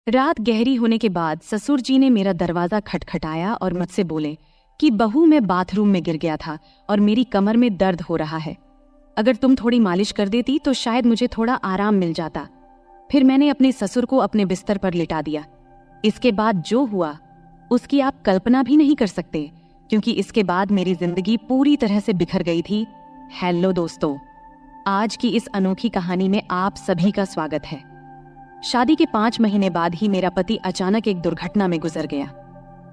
रात गहरी होने के बाद ससुर जी ने मेरा दरवाजा खटखटाया और मुझसे बोले कि बहू, मैं बाथरूम में गिर गया था और मेरी कमर में दर्द हो रहा है। अगर तुम थोड़ी मालिश कर देती तो शायद मुझे थोड़ा आराम मिल जाता। फिर मैंने अपने ससुर को अपने बिस्तर पर लिटा दिया। इसके बाद जो हुआ उसकी आप कल्पना भी नहीं कर सकते, क्योंकि इसके बाद मेरी जिंदगी पूरी तरह से बिखर गई थी। हेलो दोस्तों, आज की इस अनोखी कहानी में आप सभी का स्वागत है। शादी के 5 महीने बाद ही मेरा पति अचानक एक दुर्घटना में गुजर गया।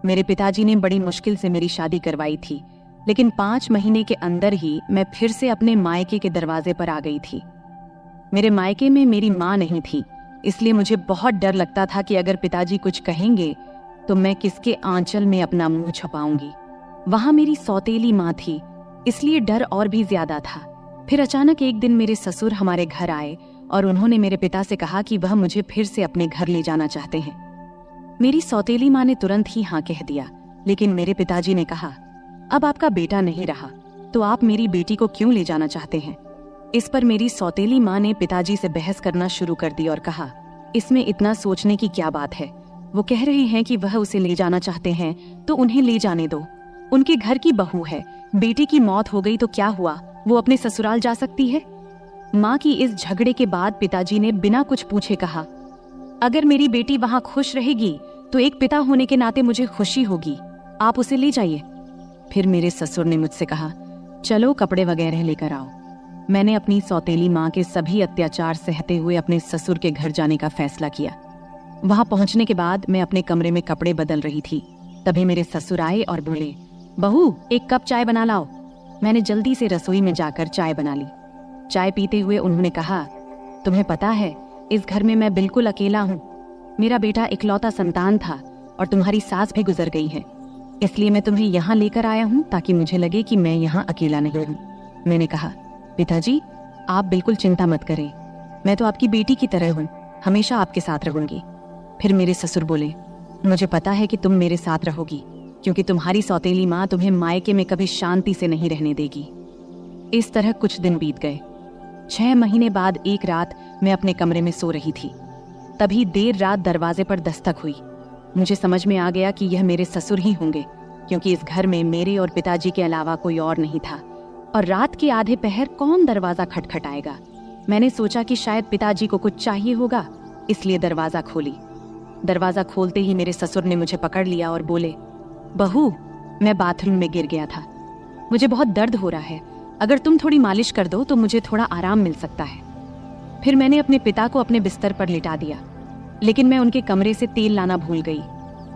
मेरे पिताजी ने बड़ी मुश्किल से मेरी शादी करवाई थी, लेकिन 5 महीने के अंदर ही मैं फिर से अपने मायके के दरवाजे पर आ गई थी। मेरे मायके में मेरी माँ नहीं थी, इसलिए मुझे बहुत डर लगता था कि अगर पिताजी कुछ कहेंगे तो मैं किसके आंचल में अपना मुंह छुपाऊंगी। वहां मेरी सौतेली माँ थी, इसलिए डर और भी ज्यादा था। फिर अचानक एक दिन मेरे ससुर हमारे घर आए और उन्होंने मेरे पिता से कहा कि वह मुझे फिर से अपने घर ले जाना चाहते हैं। मेरी सौतेली माँ ने तुरंत ही हाँ कह दिया, लेकिन मेरे पिताजी ने कहा, अब आपका बेटा नहीं रहा तो आप मेरी बेटी को क्यों ले जाना चाहते हैं। इस पर मेरी सौतेली माँ ने पिताजी से बहस करना शुरू कर दी और कहा, इसमें इतना सोचने की क्या बात है। वो कह रहे हैं कि वह उसे ले जाना चाहते हैं तो उन्हें ले जाने दो। उनके घर की बहू है, बेटी की मौत हो गई तो क्या हुआ, वो अपने ससुराल जा सकती है। माँ की इस झगड़े के बाद पिताजी ने बिना कुछ पूछे कहा, अगर मेरी बेटी वहां खुश रहेगी तो एक पिता होने के नाते मुझे खुशी होगी, आप उसे ले जाइए। फिर मेरे ससुर ने मुझसे कहा, चलो कपड़े वगैरह लेकर आओ। मैंने अपनी सौतेली माँ के सभी अत्याचार सहते हुए अपने ससुर के घर जाने का फैसला किया। वहां पहुंचने के बाद मैं अपने कमरे में कपड़े बदल रही थी, तभी मेरे ससुर आए और बोले, बहू, एक कप चाय बना लाओ। मैंने जल्दी से रसोई में जाकर चाय बना ली। चाय पीते हुए उन्होंने कहा, तुम्हें पता है इस घर में मैं बिल्कुल अकेला हूँ। मेरा बेटा इकलौता संतान था और तुम्हारी सास भी गुजर गई है, इसलिए मैं तुम्हें यहाँ लेकर आया हूँ ताकि मुझे लगे कि मैं यहाँ अकेला नहीं हूँ। मैंने कहा, पिताजी आप बिल्कुल चिंता मत करें, मैं तो आपकी बेटी की तरह हूँ, हमेशा आपके साथ रहूंगी। फिर मेरे ससुर बोले, मुझे पता है कि तुम मेरे साथ रहोगी, क्योंकि तुम्हारी सौतेली माँ तुम्हें मायके में कभी शांति से नहीं रहने देगी। इस तरह कुछ दिन बीत गए। 6 महीने बाद एक रात मैं अपने कमरे में सो रही थी, तभी देर रात दरवाजे पर दस्तक हुई। मुझे समझ में आ गया कि यह मेरे ससुर ही होंगे, क्योंकि इस घर में मेरे और पिताजी के अलावा कोई और नहीं था, और रात के आधे पहर कौन दरवाजा खटखटाएगा। मैंने सोचा कि शायद पिताजी को कुछ चाहिए होगा, इसलिए दरवाजा खोली। दरवाजा खोलते ही मेरे ससुर ने मुझे पकड़ लिया और बोले, बहू, मैं बाथरूम में गिर गया था, मुझे बहुत दर्द हो रहा है, अगर तुम थोड़ी मालिश कर दो तो मुझे थोड़ा आराम मिल सकता है। फिर मैंने अपने पिता को अपने बिस्तर पर लिटा दिया, लेकिन मैं उनके कमरे से तेल लाना भूल गई।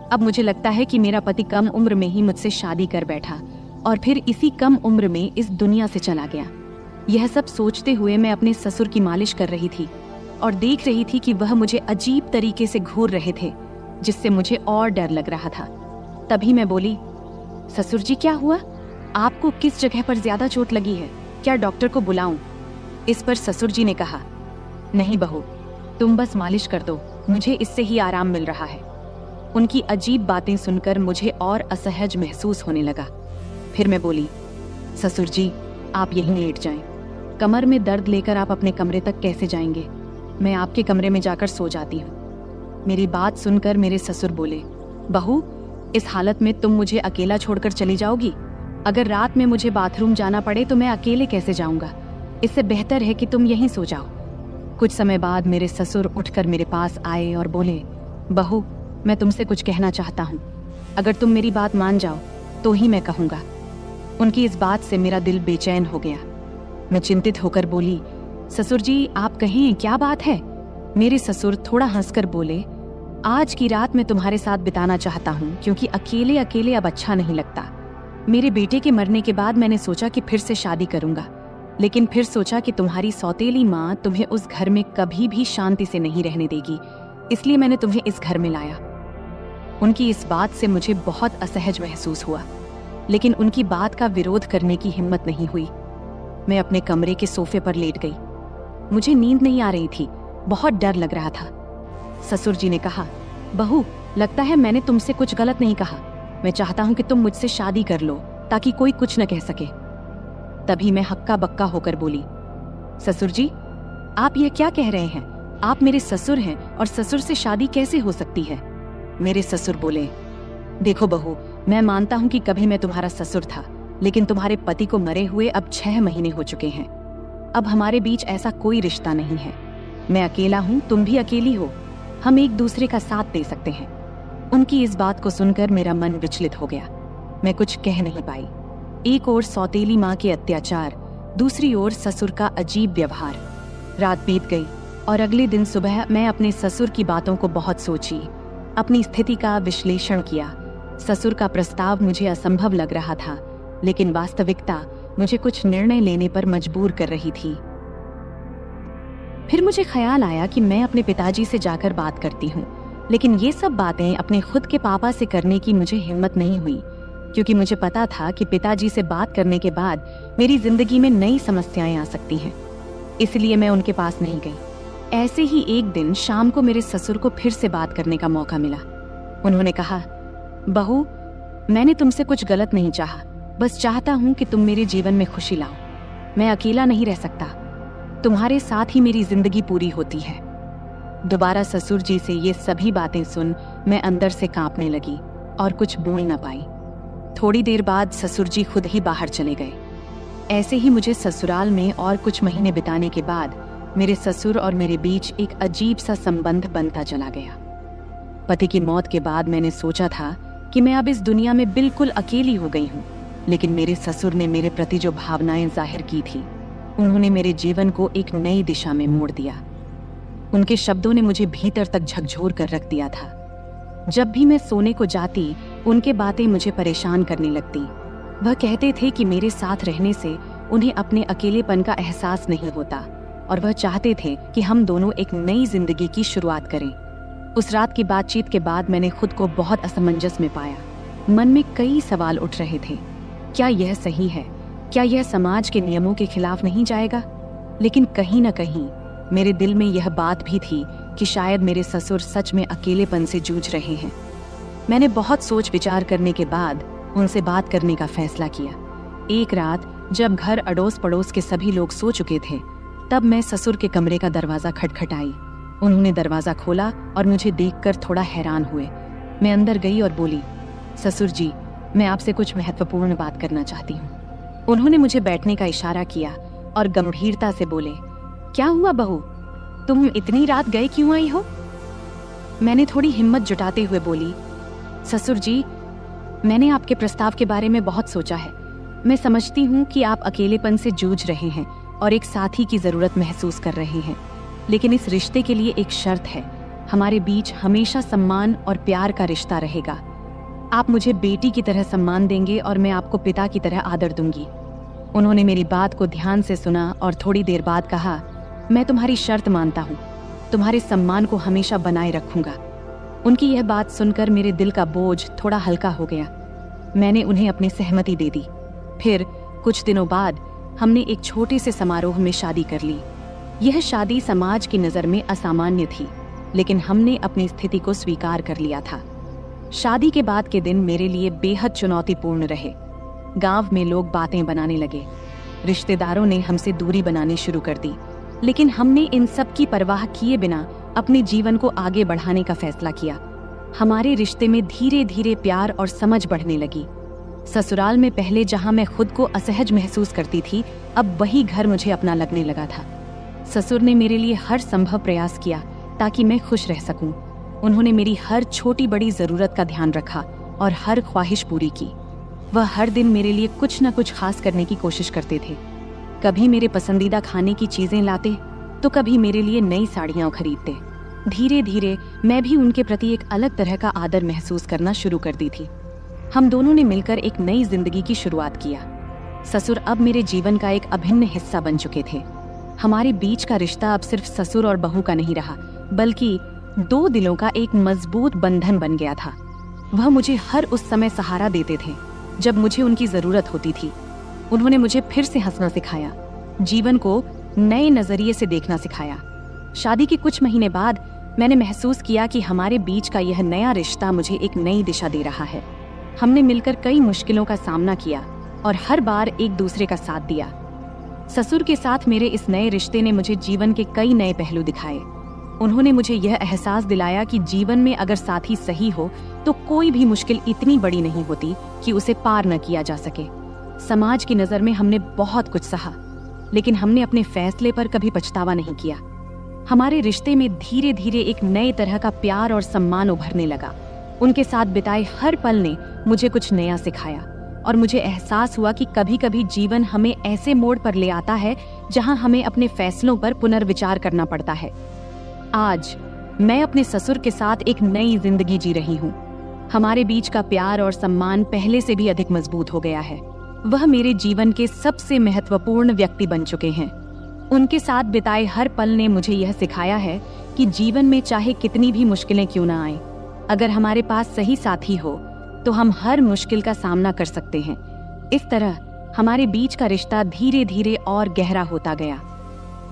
अब मुझे लगता है कि मेरा पति कम उम्र में ही मुझसे शादी कर बैठा और फिर इसी कम उम्र में इस दुनिया से चला गया। यह सब सोचते हुए मैं अपने ससुर की मालिश कर रही थी और देख रही थी कि वह मुझे अजीब तरीके से घूर रहे थे, जिससे मुझे और डर लग रहा था। तभी मैं बोली, ससुर जी क्या हुआ, आपको किस जगह पर ज्यादा चोट लगी है, क्या डॉक्टर को बुलाऊं? इस पर ससुर जी ने कहा, नहीं बहू, तुम बस मालिश कर दो, मुझे इससे ही आराम मिल रहा है। उनकी अजीब बातें सुनकर मुझे और असहज महसूस होने लगा। फिर मैं बोली, ससुर जी आप यहीं लेट जाएं, कमर में दर्द लेकर आप अपने कमरे तक कैसे जाएंगे, मैं आपके कमरे में जाकर सो जाती हूँ। मेरी बात सुनकर मेरे ससुर बोले, बहू, इस हालत में तुम मुझे अकेला छोड़कर चली जाओगी? अगर रात में मुझे बाथरूम जाना पड़े तो मैं अकेले कैसे जाऊंगा, इससे बेहतर है कि तुम यहीं सो जाओ। कुछ समय बाद मेरे ससुर उठकर मेरे पास आए और बोले, बहू, मैं तुमसे कुछ कहना चाहता हूँ, अगर तुम मेरी बात मान जाओ तो ही मैं कहूँगा। उनकी इस बात से मेरा दिल बेचैन हो गया। मैं चिंतित होकर बोली, ससुर जी आप कहें, क्या बात है? मेरे ससुर थोड़ा हंसकर बोले, आज की रात मैं तुम्हारे साथ बिताना चाहता हूँ, क्योंकि अकेले अकेले अब अच्छा नहीं लगता। मेरे बेटे के मरने के बाद मैंने सोचा कि फिर से शादी करूंगा, लेकिन फिर सोचा कि तुम्हारी सौतेली माँ तुम्हें उस घर में कभी भी शांति से नहीं रहने देगी, इसलिए मैंने तुम्हें इस घर में लाया। उनकी इस बात से मुझे बहुत असहज महसूस हुआ, लेकिन उनकी बात का विरोध करने की हिम्मत नहीं हुई। मैं अपने कमरे के सोफे पर लेट गई। मुझे नींद नहीं आ रही थी, बहुत डर लग रहा था। ससुर जी ने कहा, बहू, लगता है मैंने तुमसे कुछ गलत नहीं कहा, मैं चाहता हूं कि तुम मुझसे शादी कर लो ताकि कोई कुछ न कह सके। तभी मैं हक्का बक्का होकर बोली, ससुर जी आप ये क्या कह रहे हैं, आप मेरे ससुर हैं और ससुर से शादी कैसे हो सकती है? मेरे ससुर बोले, देखो बहू, मैं मानता हूँ कि कभी मैं तुम्हारा ससुर था, लेकिन तुम्हारे पति को मरे हुए अब 6 महीने हो चुके हैं। अब हमारे बीच ऐसा कोई रिश्ता नहीं है। मैं अकेला हूँ, तुम भी अकेली हो। हम एक दूसरे का साथ दे सकते हैं। उनकी इस बात को सुनकर मेरा मन विचलित हो गया। मैं कुछ कह नहीं पाई। एक ओर सौतेली माँ के अत्याचार, दूसरी ओर ससुर का अजीब व्यवहार। रात बीत गई और अगले दिन सुबह मैं अपने ससुर की बातों को बहुत सोची, अपनी स्थिति का विश्लेषण किया। ससुर का प्रस्ताव मुझे असंभव लग रहा था, लेकिन वास्तविकता मुझे कुछ निर्णय लेने पर मजबूर कर रही थी। फिर मुझे ख्याल आया कि मैं अपने पिताजी से जाकर बात करती हूँ, लेकिन ये सब बातें अपने खुद के पापा से करने की मुझे हिम्मत नहीं हुई, क्योंकि मुझे पता था कि पिताजी से बात करने के बाद मेरी जिंदगी में नई समस्याएं आ सकती हैं। इसलिए मैं उनके पास नहीं गई। ऐसे ही एक दिन शाम को मेरे ससुर को फिर से बात करने का मौका मिला। उन्होंने कहा, बहू, मैंने तुमसे कुछ गलत नहीं चाहा, बस चाहता हूं कि तुम मेरे जीवन में खुशी लाओ। मैं अकेला नहीं रह सकता, तुम्हारे साथ ही मेरी जिंदगी पूरी होती है। दोबारा ससुर जी से ये सभी बातें सुन मैं अंदर से कांपने लगी और कुछ बोल न पाई। थोड़ी देर बाद ससुर जी खुद ही बाहर चले गए। ऐसे ही मुझे ससुराल में और कुछ महीने बिताने के बाद मेरे ससुर और मेरे बीच एक अजीब सा संबंध बनता चला गया। पति की मौत के बाद मैंने सोचा था कि मैं अब इस दुनिया में बिल्कुल अकेली हो गई हूँ, लेकिन मेरे ससुर ने मेरे प्रति जो भावनाएं जाहिर की थी, उन्होंने मेरे जीवन को एक नई दिशा में मोड़ दिया। उनके शब्दों ने मुझे भीतर तक झकझोर कर रख दिया था। जब भी मैं सोने को जाती, उनके बातें मुझे परेशान करने लगती। वह कहते थे कि मेरे साथ रहने से उन्हें अपने अकेलेपन का एहसास नहीं होता और वह चाहते थे कि हम दोनों एक नई जिंदगी की शुरुआत करें। उस रात की बातचीत के बाद मैंने खुद को बहुत असमंजस में पाया। मन में कई सवाल उठ रहे थे। क्या यह सही है? क्या यह समाज के नियमों के खिलाफ नहीं जाएगा? लेकिन कहीं न कहीं मेरे दिल में यह बात भी थी कि शायद मेरे ससुर सच में अकेलेपन से जूझ रहे हैं। मैंने बहुत सोच विचार करने के बाद उनसे बात करने का फैसला किया। एक रात जब घर अड़ोस पड़ोस के सभी लोग सो चुके थे, तब मैं ससुर के कमरे का दरवाजा खटखटाई। उन्होंने दरवाजा खोला और मुझे देखकर थोड़ा हैरान हुए। मैं अंदर गई और बोली, ससुर जी, मैं आपसे कुछ महत्वपूर्ण बात करना चाहती हूँ। उन्होंने मुझे बैठने का इशारा किया और गंभीरता से बोले, क्या हुआ बहू, तुम इतनी रात गए क्यों आई हो? मैंने थोड़ी हिम्मत जुटाते हुए बोली, ससुर जी, मैंने आपके प्रस्ताव के बारे में बहुत सोचा है। मैं समझती हूँ कि आप अकेलेपन से जूझ रहे हैं और एक साथी की जरूरत महसूस कर रहे हैं, लेकिन इस रिश्ते के लिए एक शर्त है। हमारे बीच हमेशा सम्मान और प्यार का रिश्ता रहेगा। आप मुझे बेटी की तरह सम्मान देंगे और मैं आपको पिता की तरह आदर दूंगी। उन्होंने मेरी बात को ध्यान से सुना और थोड़ी देर बाद कहा, मैं तुम्हारी शर्त मानता हूँ, तुम्हारे सम्मान को हमेशा बनाए रखूंगा। उनकी यह बात सुनकर मेरे दिल का बोझ थोड़ा हल्का हो गया। मैंने उन्हें अपनी सहमति दे दी। फिर कुछ दिनों बाद हमने एक छोटे से समारोह में शादी कर ली। यह शादी समाज की नज़र में असामान्य थी, लेकिन हमने अपनी स्थिति को स्वीकार कर लिया था। शादी के बाद के दिन मेरे लिए बेहद चुनौतीपूर्ण रहे। गांव में लोग बातें बनाने लगे, रिश्तेदारों ने हमसे दूरी बनानी शुरू कर दी, लेकिन हमने इन सब की परवाह किए बिना अपने जीवन को आगे बढ़ाने का फैसला किया। हमारे रिश्ते में धीरे धीरे प्यार और समझ बढ़ने लगी। ससुराल में पहले जहां मैं खुद को असहज महसूस करती थी, अब वही घर मुझे अपना लगने लगा था। ससुर ने मेरे लिए हर संभव प्रयास किया ताकि मैं खुश रह सकूं। उन्होंने मेरी हर छोटी बड़ी जरूरत का ध्यान रखा और हर ख्वाहिश पूरी की। वह हर दिन मेरे लिए कुछ न कुछ खास करने की कोशिश करते थे। कभी मेरे पसंदीदा खाने की चीजें लाते, तो कभी मेरे लिए नई साड़ियां खरीदते। धीरे धीरे मैं भी उनके प्रति एक अलग तरह का आदर महसूस करना शुरू कर दी थी। हम दोनों ने मिलकर एक नई जिंदगी की शुरुआत किया। ससुर अब मेरे जीवन का एक अभिन्न हिस्सा बन चुके थे। हमारे बीच का रिश्ता अब सिर्फ ससुर और बहू का नहीं रहा, बल्कि दो दिलों का एक मजबूत बंधन बन गया था। वह मुझे हर उस समय सहारा देते थे जब मुझे उनकी जरूरत होती थी। उन्होंने मुझे फिर से हंसना सिखाया, जीवन को नए नजरिए से देखना सिखाया। शादी के कुछ महीने बाद मैंने महसूस किया कि हमारे बीच का यह नया रिश्ता मुझे एक नई दिशा दे रहा है। हमने मिलकर कई मुश्किलों का सामना किया और हर बार एक दूसरे का साथ दिया। ससुर के साथ मेरे इस नए रिश्ते ने मुझे जीवन के कई नए पहलू दिखाए। उन्होंने मुझे यह एहसास दिलाया कि जीवन में अगर साथी सही हो तो कोई भी मुश्किल इतनी बड़ी नहीं होती कि उसे पार न किया जा सके। समाज की नज़र में हमने बहुत कुछ सहा, लेकिन हमने अपने फैसले पर कभी पछतावा नहीं किया। हमारे रिश्ते में धीरे धीरे एक नए तरह का प्यार और सम्मान उभरने लगा। उनके साथ बिताए हर पल ने मुझे कुछ नया सिखाया और मुझे एहसास हुआ कि कभी कभी जीवन हमें ऐसे मोड़ पर ले आता है जहां हमें अपने फैसलों पर पुनर्विचार करना पड़ता है। आज मैं अपने ससुर के साथ एक नई जिंदगी जी रही हूँ। हमारे बीच का प्यार और सम्मान पहले से भी अधिक मजबूत हो गया है। वह मेरे जीवन के सबसे महत्वपूर्ण व्यक्ति बन चुके हैं। उनके साथ बिताए हर पल ने मुझे यह सिखाया है कि जीवन में चाहे कितनी भी मुश्किलें क्यों ना आए, अगर हमारे पास सही साथी हो तो हम हर मुश्किल का सामना कर सकते हैं। इस तरह हमारे बीच का रिश्ता धीरे धीरे और गहरा होता गया।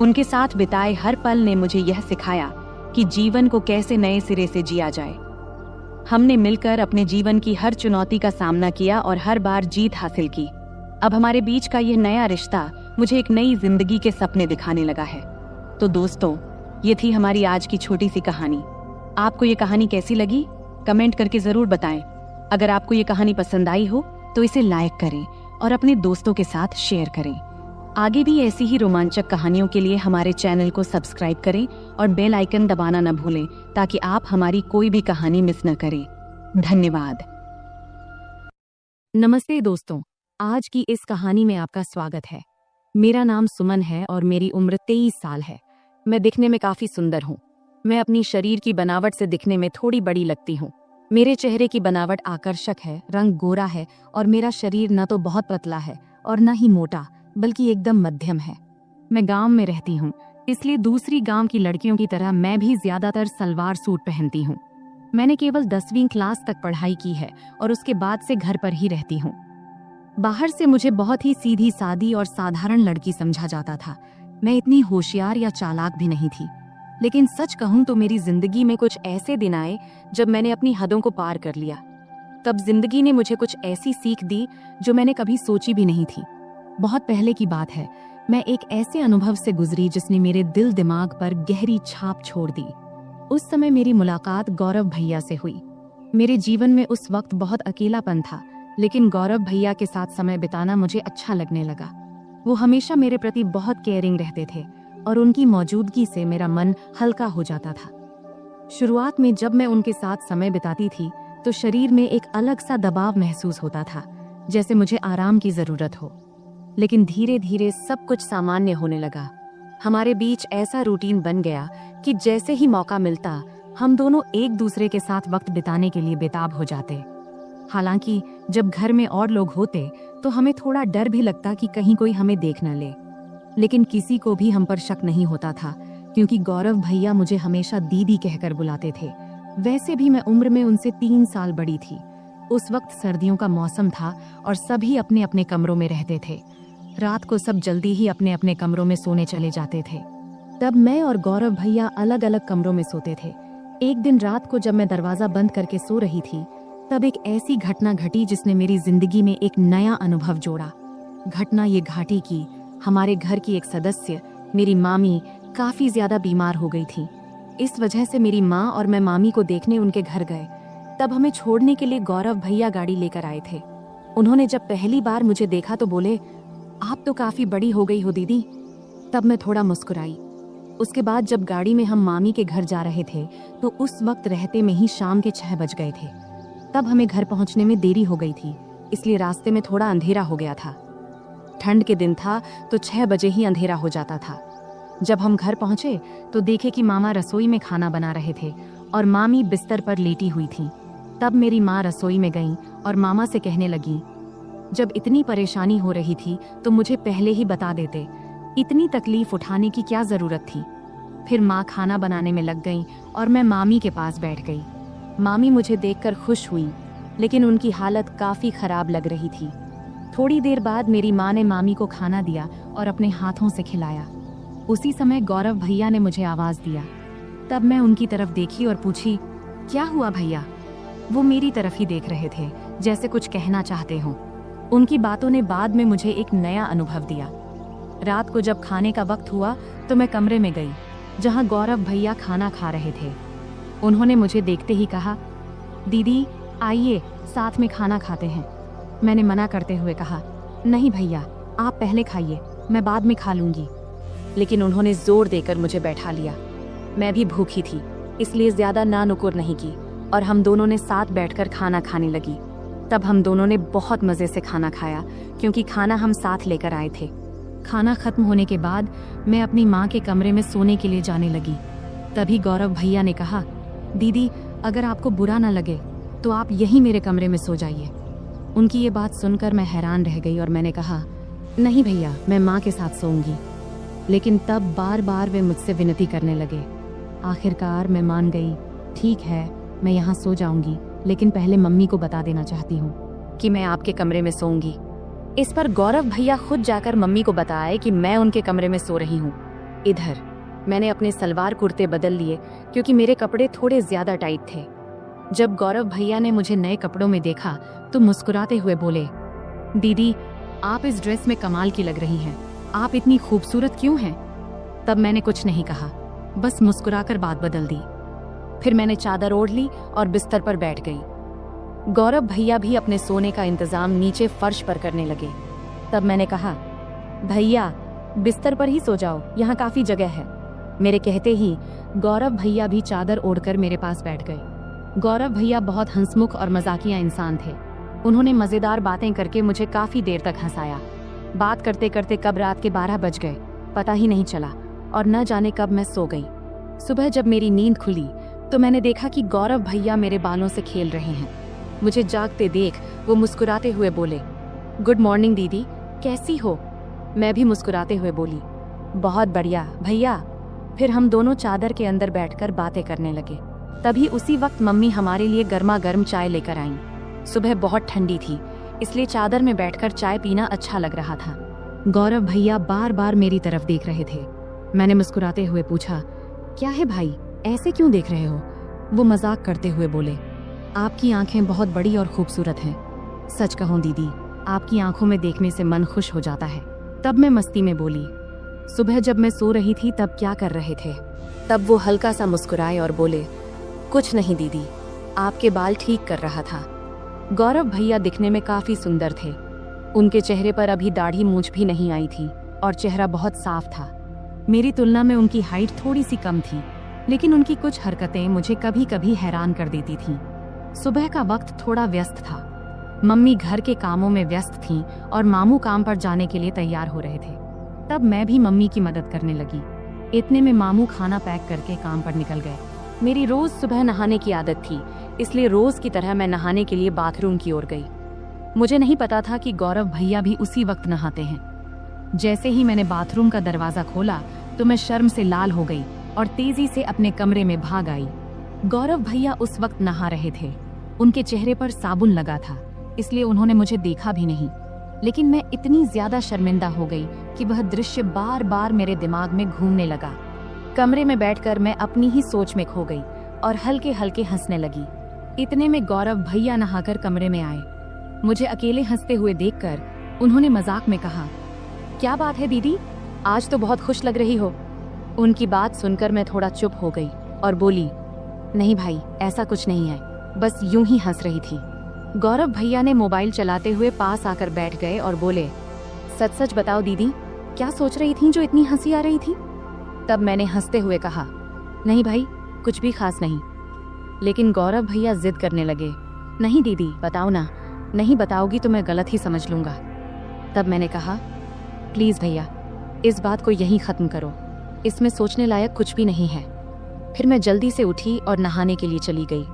उनके साथ बिताए हर पल ने मुझे यह सिखाया कि जीवन को कैसे नए सिरे से जिया जाए। हमने मिलकर अपने जीवन की हर चुनौती का सामना किया और हर बार जीत हासिल की। अब हमारे बीच का यह नया रिश्ता मुझे एक नई जिंदगी के सपने दिखाने लगा है। तो दोस्तों, ये थी हमारी आज की छोटी सी कहानी। आपको ये कहानी कैसी लगी? कमेंट करके जरूर बताएं। अगर आपको ये कहानी पसंद आई हो तो इसे लाइक करें और अपने दोस्तों के साथ शेयर करें। आगे भी ऐसी ही रोमांचक कहानियों के लिए हमारे चैनल को सब्सक्राइब करें और बेल आइकन दबाना न भूलें ताकि आप हमारी कोई भी कहानी मिस न करें। धन्यवाद। नमस्ते दोस्तों, आज की इस कहानी में आपका स्वागत है। मेरा नाम सुमन है और मेरी उम्र 23 साल है। मैं दिखने में काफी सुंदर हूँ। मैं अपनी शरीर की बनावट से दिखने में थोड़ी बड़ी लगती हूँ। मेरे चेहरे की बनावट आकर्षक है, रंग गोरा है और मेरा शरीर न तो बहुत पतला है और न ही मोटा, बल्कि एकदम मध्यम है। मैं गांव में रहती हूँ, इसलिए दूसरी गांव की लड़कियों की तरह मैं भी ज्यादातर सलवार सूट पहनती हूँ। मैंने केवल 10वीं क्लास तक पढ़ाई की है और उसके बाद से घर पर ही रहती हूँ। बाहर से मुझे बहुत ही सीधी सादी और साधारण लड़की समझा जाता था। मैं इतनी होशियार या चालाक भी नहीं थी। लेकिन सच कहूं तो मेरी जिंदगी में कुछ ऐसे दिन आए जब मैंने अपनी हदों को पार कर लिया। तब जिंदगी ने मुझे कुछ ऐसी सीख दी जो मैंने कभी सोची भी नहीं थी। बहुत पहले की बात है, मैं एक ऐसे अनुभव से गुजरी जिसने मेरे दिल दिमाग पर गहरी छाप छोड़ दी। उस समय मेरी मुलाकात गौरव भैया से हुई। मेरे जीवन में उस वक्त बहुत अकेलापन था, लेकिन गौरव भैया के साथ समय बिताना मुझे अच्छा लगने लगा। वो हमेशा मेरे प्रति बहुत केयरिंग रहते थे और उनकी मौजूदगी से मेरा मन हल्का हो जाता था। शुरुआत में जब मैं उनके साथ समय बिताती थी तो शरीर में एक अलग सा दबाव महसूस होता था, जैसे मुझे आराम की जरूरत हो। लेकिन धीरे धीरे सब कुछ सामान्य होने लगा। हमारे बीच ऐसा रूटीन बन गया कि जैसे ही मौका मिलता हम दोनों एक दूसरे के साथ वक्त बिताने के लिए बेताब हो जाते। हालांकि जब घर में और लोग होते तो हमें थोड़ा डर भी लगता कि कहीं कोई हमें देख न ले, लेकिन किसी को भी हम पर शक नहीं होता था क्योंकि गौरव भैया मुझे हमेशा दीदी कहकर बुलाते थे। वैसे भी मैं उम्र में उनसे 3 साल बड़ी थी। उस वक्त सर्दियों का मौसम था और सभी अपने अपने कमरों में रहते थे। रात को सब जल्दी ही अपने अपने कमरों में सोने चले जाते थे। तब मैं और गौरव भैया अलग अलग कमरों में सोते थे। एक दिन रात को जब मैं दरवाजा बंद करके सो रही थी तब एक ऐसी घटना घटी जिसने मेरी जिंदगी में एक नया अनुभव जोड़ा। घटना ये घाटी की, हमारे घर की एक सदस्य, मेरी मामी, काफी ज्यादा बीमार हो गई थी। इस वजह से मेरी माँ और मैं मामी को देखने उनके घर गए। तब हमें छोड़ने के लिए गौरव भैया गाड़ी लेकर आए थे। उन्होंने जब पहली बार मुझे देखा तो बोले, आप तो काफी बड़ी हो गई हो दीदी। तब मैं थोड़ा मुस्कुराई। उसके बाद जब गाड़ी में हम मामी के घर जा रहे थे तो उस वक्त रहते में ही शाम के 6 बज गए थे। तब हमें घर पहुंचने में देरी हो गई थी, इसलिए रास्ते में थोड़ा अंधेरा हो गया था। ठंड के दिन था तो 6 बजे ही अंधेरा हो जाता था। जब हम घर पहुंचे तो देखे कि मामा रसोई में खाना बना रहे थे और मामी बिस्तर पर लेटी हुई थी। तब मेरी माँ रसोई में गई और मामा से कहने लगी, जब इतनी परेशानी हो रही थी तो मुझे पहले ही बता देते, इतनी तकलीफ उठाने की क्या जरूरत थी। फिर माँ खाना बनाने में लग गई और मैं मामी के पास बैठ गई। मामी मुझे देखकर खुश हुई, लेकिन उनकी हालत काफी खराब लग रही थी। थोड़ी देर बाद मेरी माँ ने मामी को खाना दिया और अपने हाथों से खिलाया। उसी समय गौरव भैया ने मुझे आवाज दिया। तब मैं उनकी तरफ देखी और पूछी, क्या हुआ भैया? वो मेरी तरफ ही देख रहे थे, जैसे कुछ कहना चाहते हों। उनकी बातों ने बाद में मुझे एक नया अनुभव दिया। रात को जब खाने का वक्त हुआ तो मैं कमरे में गई। जहां गौरव भैया खाना खा रहे थे। उन्होंने मुझे देखते ही कहा, दीदी आइए साथ में खाना खाते हैं। मैंने मना करते हुए कहा, नहीं भैया आप पहले खाइए, मैं बाद में खा लूंगी। लेकिन उन्होंने जोर देकर मुझे बैठा लिया। मैं भी भूखी थी, इसलिए ज्यादा ना नुकुर नहीं की और हम दोनों ने साथ बैठकर खाना खाने लगी। तब हम दोनों ने बहुत मजे से खाना खाया, क्योंकि खाना हम साथ लेकर आए थे। खाना खत्म होने के बाद मैं अपनी माँ के कमरे में सोने के लिए जाने लगी। तभी गौरव भैया ने कहा, दीदी अगर आपको बुरा ना लगे तो आप यहीं मेरे कमरे में सो जाइए। उनकी ये बात सुनकर मैं हैरान रह गई और मैंने कहा, नहीं भैया मैं माँ के साथ सोऊंगी। लेकिन तब बार बार वे मुझसे विनती करने लगे। आखिरकार मैं मान गई, ठीक है मैं यहाँ सो जाऊंगी, लेकिन पहले मम्मी को बता देना चाहती हूँ कि मैं आपके कमरे में सोऊंगी। इस पर गौरव भैया खुद जाकर मम्मी को बताए कि मैं उनके कमरे में सो रही हूँ। इधर मैंने अपने सलवार कुर्ते बदल लिए, क्योंकि मेरे कपड़े थोड़े ज्यादा टाइट थे। जब गौरव भैया ने मुझे नए कपड़ों में देखा तो मुस्कुराते हुए बोले, दीदी आप इस ड्रेस में कमाल की लग रही हैं, आप इतनी खूबसूरत क्यों हैं? तब मैंने कुछ नहीं कहा, बस मुस्कुराकर बात बदल दी। फिर मैंने चादर ओढ़ ली और बिस्तर पर बैठ गई। गौरव भैया भी अपने सोने का इंतजाम नीचे फर्श पर करने लगे। तब मैंने कहा, भैया बिस्तर पर ही सो जाओ, यहाँ काफी जगह है। मेरे कहते ही गौरव भैया भी चादर ओढ़कर मेरे पास बैठ गए। गौरव भैया बहुत हंसमुख और मजाकिया इंसान थे। उन्होंने मजेदार बातें करके मुझे काफी देर तक हंसाया। बात करते करते कब रात के 12 बज गए पता ही नहीं चला और न जाने कब मैं सो गई। सुबह जब मेरी नींद खुली तो मैंने देखा कि गौरव भैया मेरे बालों से खेल रहे हैं। मुझे जागते देख वो मुस्कुराते हुए बोले, गुड मॉर्निंग दीदी, कैसी हो? मैं भी मुस्कुराते हुए बोली, बहुत बढ़िया भैया। फिर हम दोनों चादर के अंदर बैठकर बातें करने लगे। तभी उसी वक्त मम्मी हमारे लिए गर्मा गर्म चाय लेकर आईं। सुबह बहुत ठंडी थी, इसलिए चादर में बैठकर चाय पीना अच्छा लग रहा था। गौरव भैया बार बार मेरी तरफ देख रहे थे। मैंने मुस्कुराते हुए पूछा, क्या है भाई, ऐसे क्यों देख रहे हो? वो मजाक करते हुए बोले, आपकी आंखें बहुत बड़ी और खूबसूरत हैं। सच कहूं दीदी, आपकी आंखों में देखने से मन खुश हो जाता है। तब मैं मस्ती में बोली, सुबह जब मैं सो रही थी तब क्या कर रहे थे? तब वो हल्का सा मुस्कुराए और बोले, कुछ नहीं दीदी, आपके बाल ठीक कर रहा था। गौरव भैया दिखने में काफी सुंदर थे। उनके चेहरे पर अभी दाढ़ी मूंछ भी नहीं आई थी और चेहरा बहुत साफ था। मेरी तुलना में उनकी हाइट थोड़ी सी कम थी, लेकिन उनकी कुछ हरकतें मुझे कभी कभी हैरान कर देती थीं। सुबह का वक्त थोड़ा व्यस्त था। मम्मी घर के कामों में व्यस्त थीं और मामू काम पर जाने के लिए तैयार हो रहे थे। तब मैं भी मम्मी की मदद करने लगी। इतने में मामू खाना पैक करके काम पर निकल गए। मेरी रोज सुबह नहाने की आदत थी, इसलिए रोज की तरह मैं नहाने के लिए बाथरूम की ओर गई। मुझे नहीं पता था कि गौरव भैया भी उसी वक्त नहाते हैं। जैसे ही मैंने बाथरूम का दरवाजा खोला तो मैं शर्म से लाल हो गई और तेजी से अपने कमरे में भाग आई। गौरव भैया उस वक्त नहा रहे थे। उनके चेहरे पर साबुन लगा था, इसलिए उन्होंने मुझे देखा भी नहीं। लेकिन मैं इतनी ज्यादा शर्मिंदा हो गई कि वह दृश्य बार बार मेरे दिमाग में घूमने लगा। कमरे में बैठकर मैं अपनी ही सोच में खो गई और हल्के हल्के हंसने लगी। इतने में गौरव भैया नहाकर कमरे में आए। मुझे अकेले हंसते हुए देखकर उन्होंने मजाक में कहा, क्या बात है दीदी, आज तो बहुत खुश लग रही हो। उनकी बात सुनकर मैं थोड़ा चुप हो गई और बोली, नहीं भाई ऐसा कुछ नहीं है, बस यूं ही हंस रही थी। गौरव भैया ने मोबाइल चलाते हुए पास आकर बैठ गए और बोले, सच सच बताओ दीदी, क्या सोच रही थी जो इतनी हंसी आ रही थी? तब मैंने हंसते हुए कहा, नहीं भाई कुछ भी खास नहीं। लेकिन गौरव भैया जिद करने लगे, नहीं दीदी बताओ ना, नहीं बताओगी तो मैं गलत ही समझ लूंगा। तब मैंने कहा, प्लीज भैया इस बात को यहीं खत्म करो, इसमें सोचने लायक कुछ भी नहीं है। फिर मैं जल्दी से उठी और नहाने के लिए चली गई।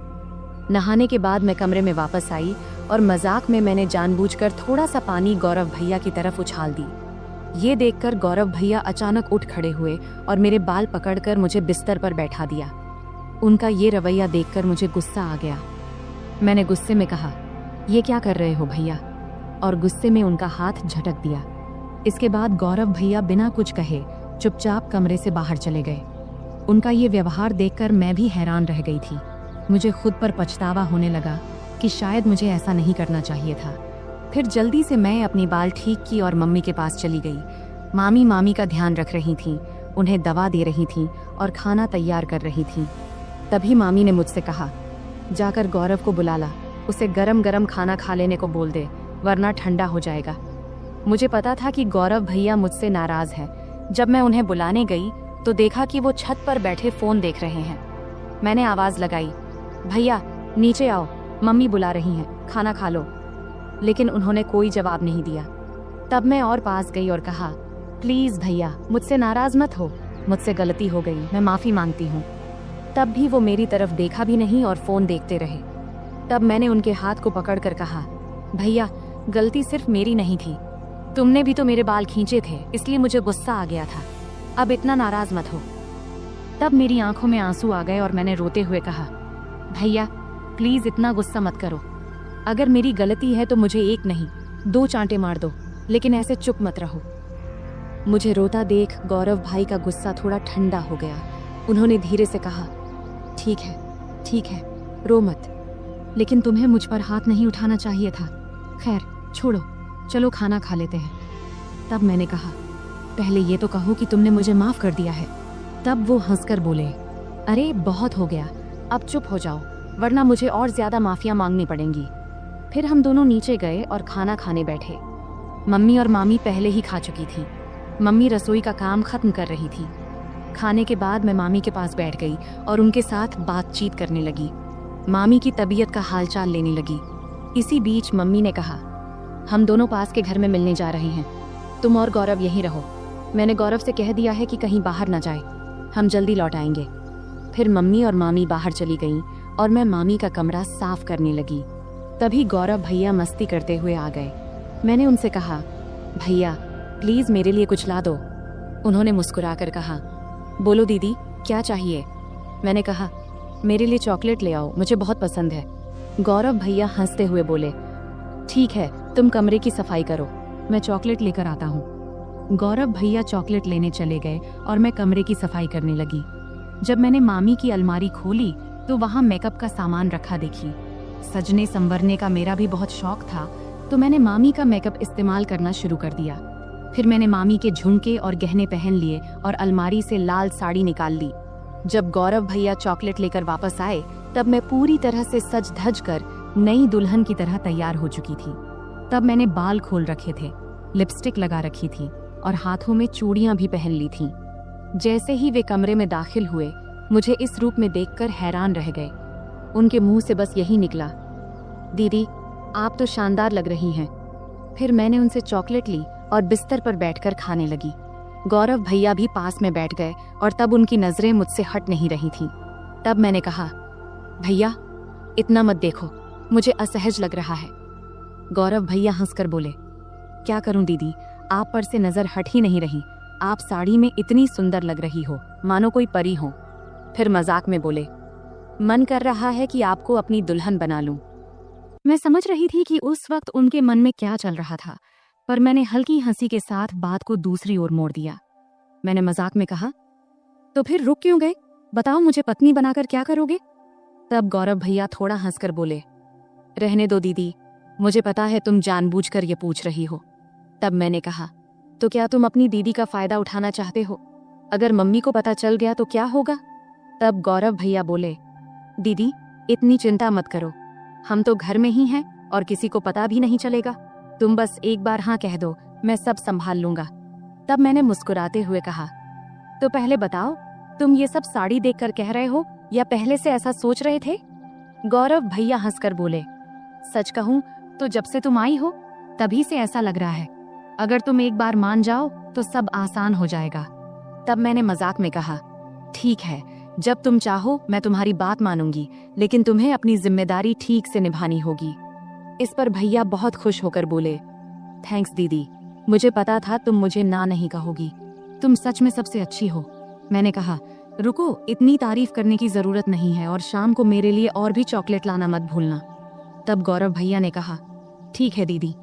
नहाने के बाद मैं कमरे में वापस आई और मजाक में मैंने जानबूझकर थोड़ा सा पानी गौरव भैया की तरफ उछाल दी। ये देखकर गौरव भैया अचानक उठ खड़े हुए और मेरे बाल पकड़कर मुझे बिस्तर पर बैठा दिया। उनका ये रवैया देखकर मुझे गुस्सा आ गया। मैंने गुस्से में कहा, ये क्या कर रहे हो भैया? और गुस्से में उनका हाथ झटक दिया। इसके बाद गौरव भैया बिना कुछ कहे चुपचाप कमरे से बाहर चले गए। उनका ये व्यवहार देखकर मैं भी हैरान रह गई थी। मुझे खुद पर पछतावा होने लगा कि शायद मुझे ऐसा नहीं करना चाहिए था। फिर जल्दी से मैं अपनी बाल ठीक की और मम्मी के पास चली गई। मामी का ध्यान रख रही थीं। उन्हें दवा दे रही थीं और खाना तैयार कर रही थीं। तभी मामी ने मुझसे कहा, जाकर गौरव को बुला ला, उसे गरम गरम खाना खा लेने को बोल दे, वरना ठंडा हो जाएगा। मुझे पता था कि गौरव भैया मुझसे नाराज है। जब मैं उन्हें बुलाने गई तो देखा कि वो छत पर बैठे फोन देख रहे हैं। मैंने आवाज लगाई, भैया नीचे आओ, मम्मी बुला रही हैं, खाना खा लो। लेकिन उन्होंने कोई जवाब नहीं दिया। तब मैं और पास गई और कहा, प्लीज भैया मुझसे नाराज मत हो, मुझसे गलती हो गई, मैं माफी मांगती हूँ। तब भी वो मेरी तरफ देखा भी नहीं और फोन देखते रहे। तब मैंने उनके हाथ को पकड़कर कहा, भैया गलती सिर्फ मेरी नहीं थी, तुमने भी तो मेरे बाल खींचे थे, इसलिए मुझे गुस्सा आ गया था, अब इतना नाराज मत हो। तब मेरी आंखों में आंसू आ गए और मैंने रोते हुए कहा, भैया प्लीज इतना गुस्सा मत करो, अगर मेरी गलती है तो मुझे एक नहीं 2 चांटे मार दो, लेकिन ऐसे चुप मत रहो। मुझे रोता देख गौरव भाई का गुस्सा थोड़ा ठंडा हो गया। उन्होंने धीरे से कहा, ठीक है, रो मत, लेकिन तुम्हें मुझ पर हाथ नहीं उठाना चाहिए था। खैर छोड़ो, चलो खाना खा लेते हैं। तब मैंने कहा, पहले ये तो कहो कि तुमने मुझे माफ कर दिया है। तब वो हंसकर बोले, अरे बहुत हो गया, अब चुप हो जाओ, वरना मुझे और ज्यादा माफिया मांगनी पड़ेंगी। फिर हम दोनों नीचे गए और खाना खाने बैठे। मम्मी और मामी पहले ही खा चुकी थी। मम्मी रसोई का काम खत्म कर रही थी। खाने के बाद मैं मामी के पास बैठ गई और उनके साथ बातचीत करने लगी। मामी की तबीयत का हालचाल लेने लगी। इसी बीच मम्मी ने कहा, हम दोनों पास के घर में मिलने जा रहे हैं, तुम और गौरव यहीं रहो। मैंने गौरव से कह दिया है कि कहीं बाहर ना जाए, हम जल्दी लौट आएंगे। फिर मम्मी और मामी बाहर चली गईं और मैं मामी का कमरा साफ करने लगी। तभी गौरव भैया मस्ती करते हुए आ गए। मैंने उनसे कहा, भैया प्लीज मेरे लिए कुछ ला दो। उन्होंने मुस्कुराकर कहा, बोलो दीदी क्या चाहिए। मैंने कहा, मेरे लिए चॉकलेट ले आओ, मुझे बहुत पसंद है। गौरव भैया हंसते हुए बोले, ठीक है, तुम कमरे की सफाई करो, मैं चॉकलेट लेकर आता हूँ। गौरव भैया चॉकलेट लेने चले गए और मैं कमरे की सफाई करने लगी। जब मैंने मामी की अलमारी खोली तो वहाँ मेकअप का सामान रखा देखी। सजने संवरने का मेरा भी बहुत शौक था, तो मैंने मामी का मेकअप इस्तेमाल करना शुरू कर दिया। फिर मैंने मामी के झुमके और गहने पहन लिए और अलमारी से लाल साड़ी निकाल ली। जब गौरव भैया चॉकलेट लेकर वापस आए तब मैं पूरी तरह से सज धज कर नई दुल्हन की तरह तैयार हो चुकी थी। तब मैंने बाल खोल रखे थे, लिपस्टिक लगा रखी थी और हाथों में चूड़ियां भी पहन ली थीं। जैसे ही वे कमरे में दाखिल हुए, मुझे इस रूप में देखकर हैरान रह गए। उनके मुंह से बस यही निकला, दीदी आप तो शानदार लग रही हैं। फिर मैंने उनसे चॉकलेट ली और बिस्तर पर बैठकर खाने लगी। गौरव भैया भी पास में बैठ गए और तब उनकी नजरें मुझसे हट नहीं रही थीं। तब मैंने कहा, भैया इतना मत देखो, मुझे असहज लग रहा है। गौरव भैया हंसकर बोले, क्या करूं दीदी, आप पर से नजर हट ही नहीं रही, आप साड़ी में इतनी सुंदर लग रही हो, मानो कोई परी हो। फिर मजाक में बोले, मन कर रहा है कि आपको अपनी दुल्हन बना लूं। मैं समझ रही थी कि उस वक्त उनके मन में क्या चल रहा था, पर मैंने हल्की हंसी के साथ बात को दूसरी ओर मोड़ दिया। मैंने मजाक में कहा, तो फिर रुक क्यों गए, बताओ मुझे पत्नी बनाकर क्या करोगे। तब गौरव भैया थोड़ा हंसकर बोले, रहने दो दीदी, मुझे पता है तुम जानबूझकर ये पूछ रही हो। तब मैंने कहा, तो क्या तुम अपनी दीदी का फायदा उठाना चाहते हो, अगर मम्मी को पता चल गया तो क्या होगा। तब गौरव भैया बोले, दीदी इतनी चिंता मत करो, हम तो घर में ही हैं और किसी को पता भी नहीं चलेगा, तुम बस एक बार हाँ कह दो, मैं सब संभाल लूंगा। तब मैंने मुस्कुराते हुए कहा, तो पहले बताओ तुम ये सब साड़ी देखकर कह रहे हो या पहले से ऐसा सोच रहे थे। गौरव भैया हंसकर बोले, सच कहूं तो जब से तुम आई हो तभी से ऐसा लग रहा है, अगर तुम एक बार मान जाओ तो सब आसान हो जाएगा। तब मैंने मजाक में कहा, ठीक है, जब तुम चाहो मैं तुम्हारी बात मानूंगी, लेकिन तुम्हें अपनी जिम्मेदारी ठीक से निभानी होगी। इस पर भैया बहुत खुश होकर बोले, थैंक्स दीदी, मुझे पता था तुम मुझे ना नहीं कहोगी, तुम सच में सबसे अच्छी हो। मैंने कहा, रुको, इतनी तारीफ करने की जरूरत नहीं है और शाम को मेरे लिए और भी चॉकलेट लाना मत भूलना। तब गौरव भैया ने कहा, ठीक है दीदी,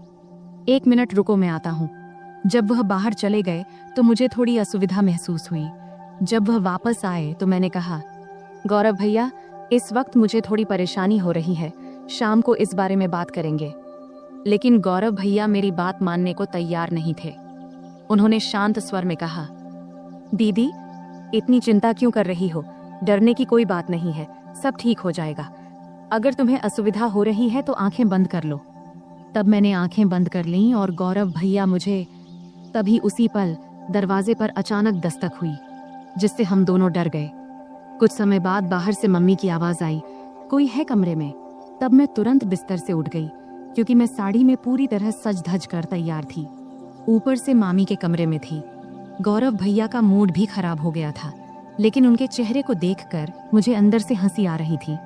1 मिनट रुको, मैं आता हूँ। जब वह बाहर चले गए तो मुझे थोड़ी असुविधा महसूस हुई। जब वह वापस आए तो मैंने कहा, गौरव भैया इस वक्त मुझे थोड़ी परेशानी हो रही है, शाम को इस बारे में बात करेंगे। लेकिन गौरव भैया मेरी बात मानने को तैयार नहीं थे। उन्होंने शांत स्वर में कहा, दीदी, इतनी चिंता क्यों कर रही हो? डरने की कोई बात नहीं है, सब ठीक हो जाएगा। अगर तुम्हें असुविधा हो रही है तो आंखें बंद कर लो। तब मैंने आंखें बंद कर लीं और गौरव भैया मुझे तभी उसी पल दरवाजे पर अचानक दस्तक हुई, जिससे हम दोनों डर गए। कुछ समय बाद बाहर से मम्मी की आवाज आई, कोई है कमरे में? तब मैं तुरंत बिस्तर से उठ गई, क्योंकि मैं साड़ी में पूरी तरह सज धज कर तैयार थी। ऊपर से मामी के कमरे में थी। गौरव भैया का मूड भी खराब हो गया था, लेकिन उनके चेहरे को देखकर मुझे अंदर से हंसी आ रही थी।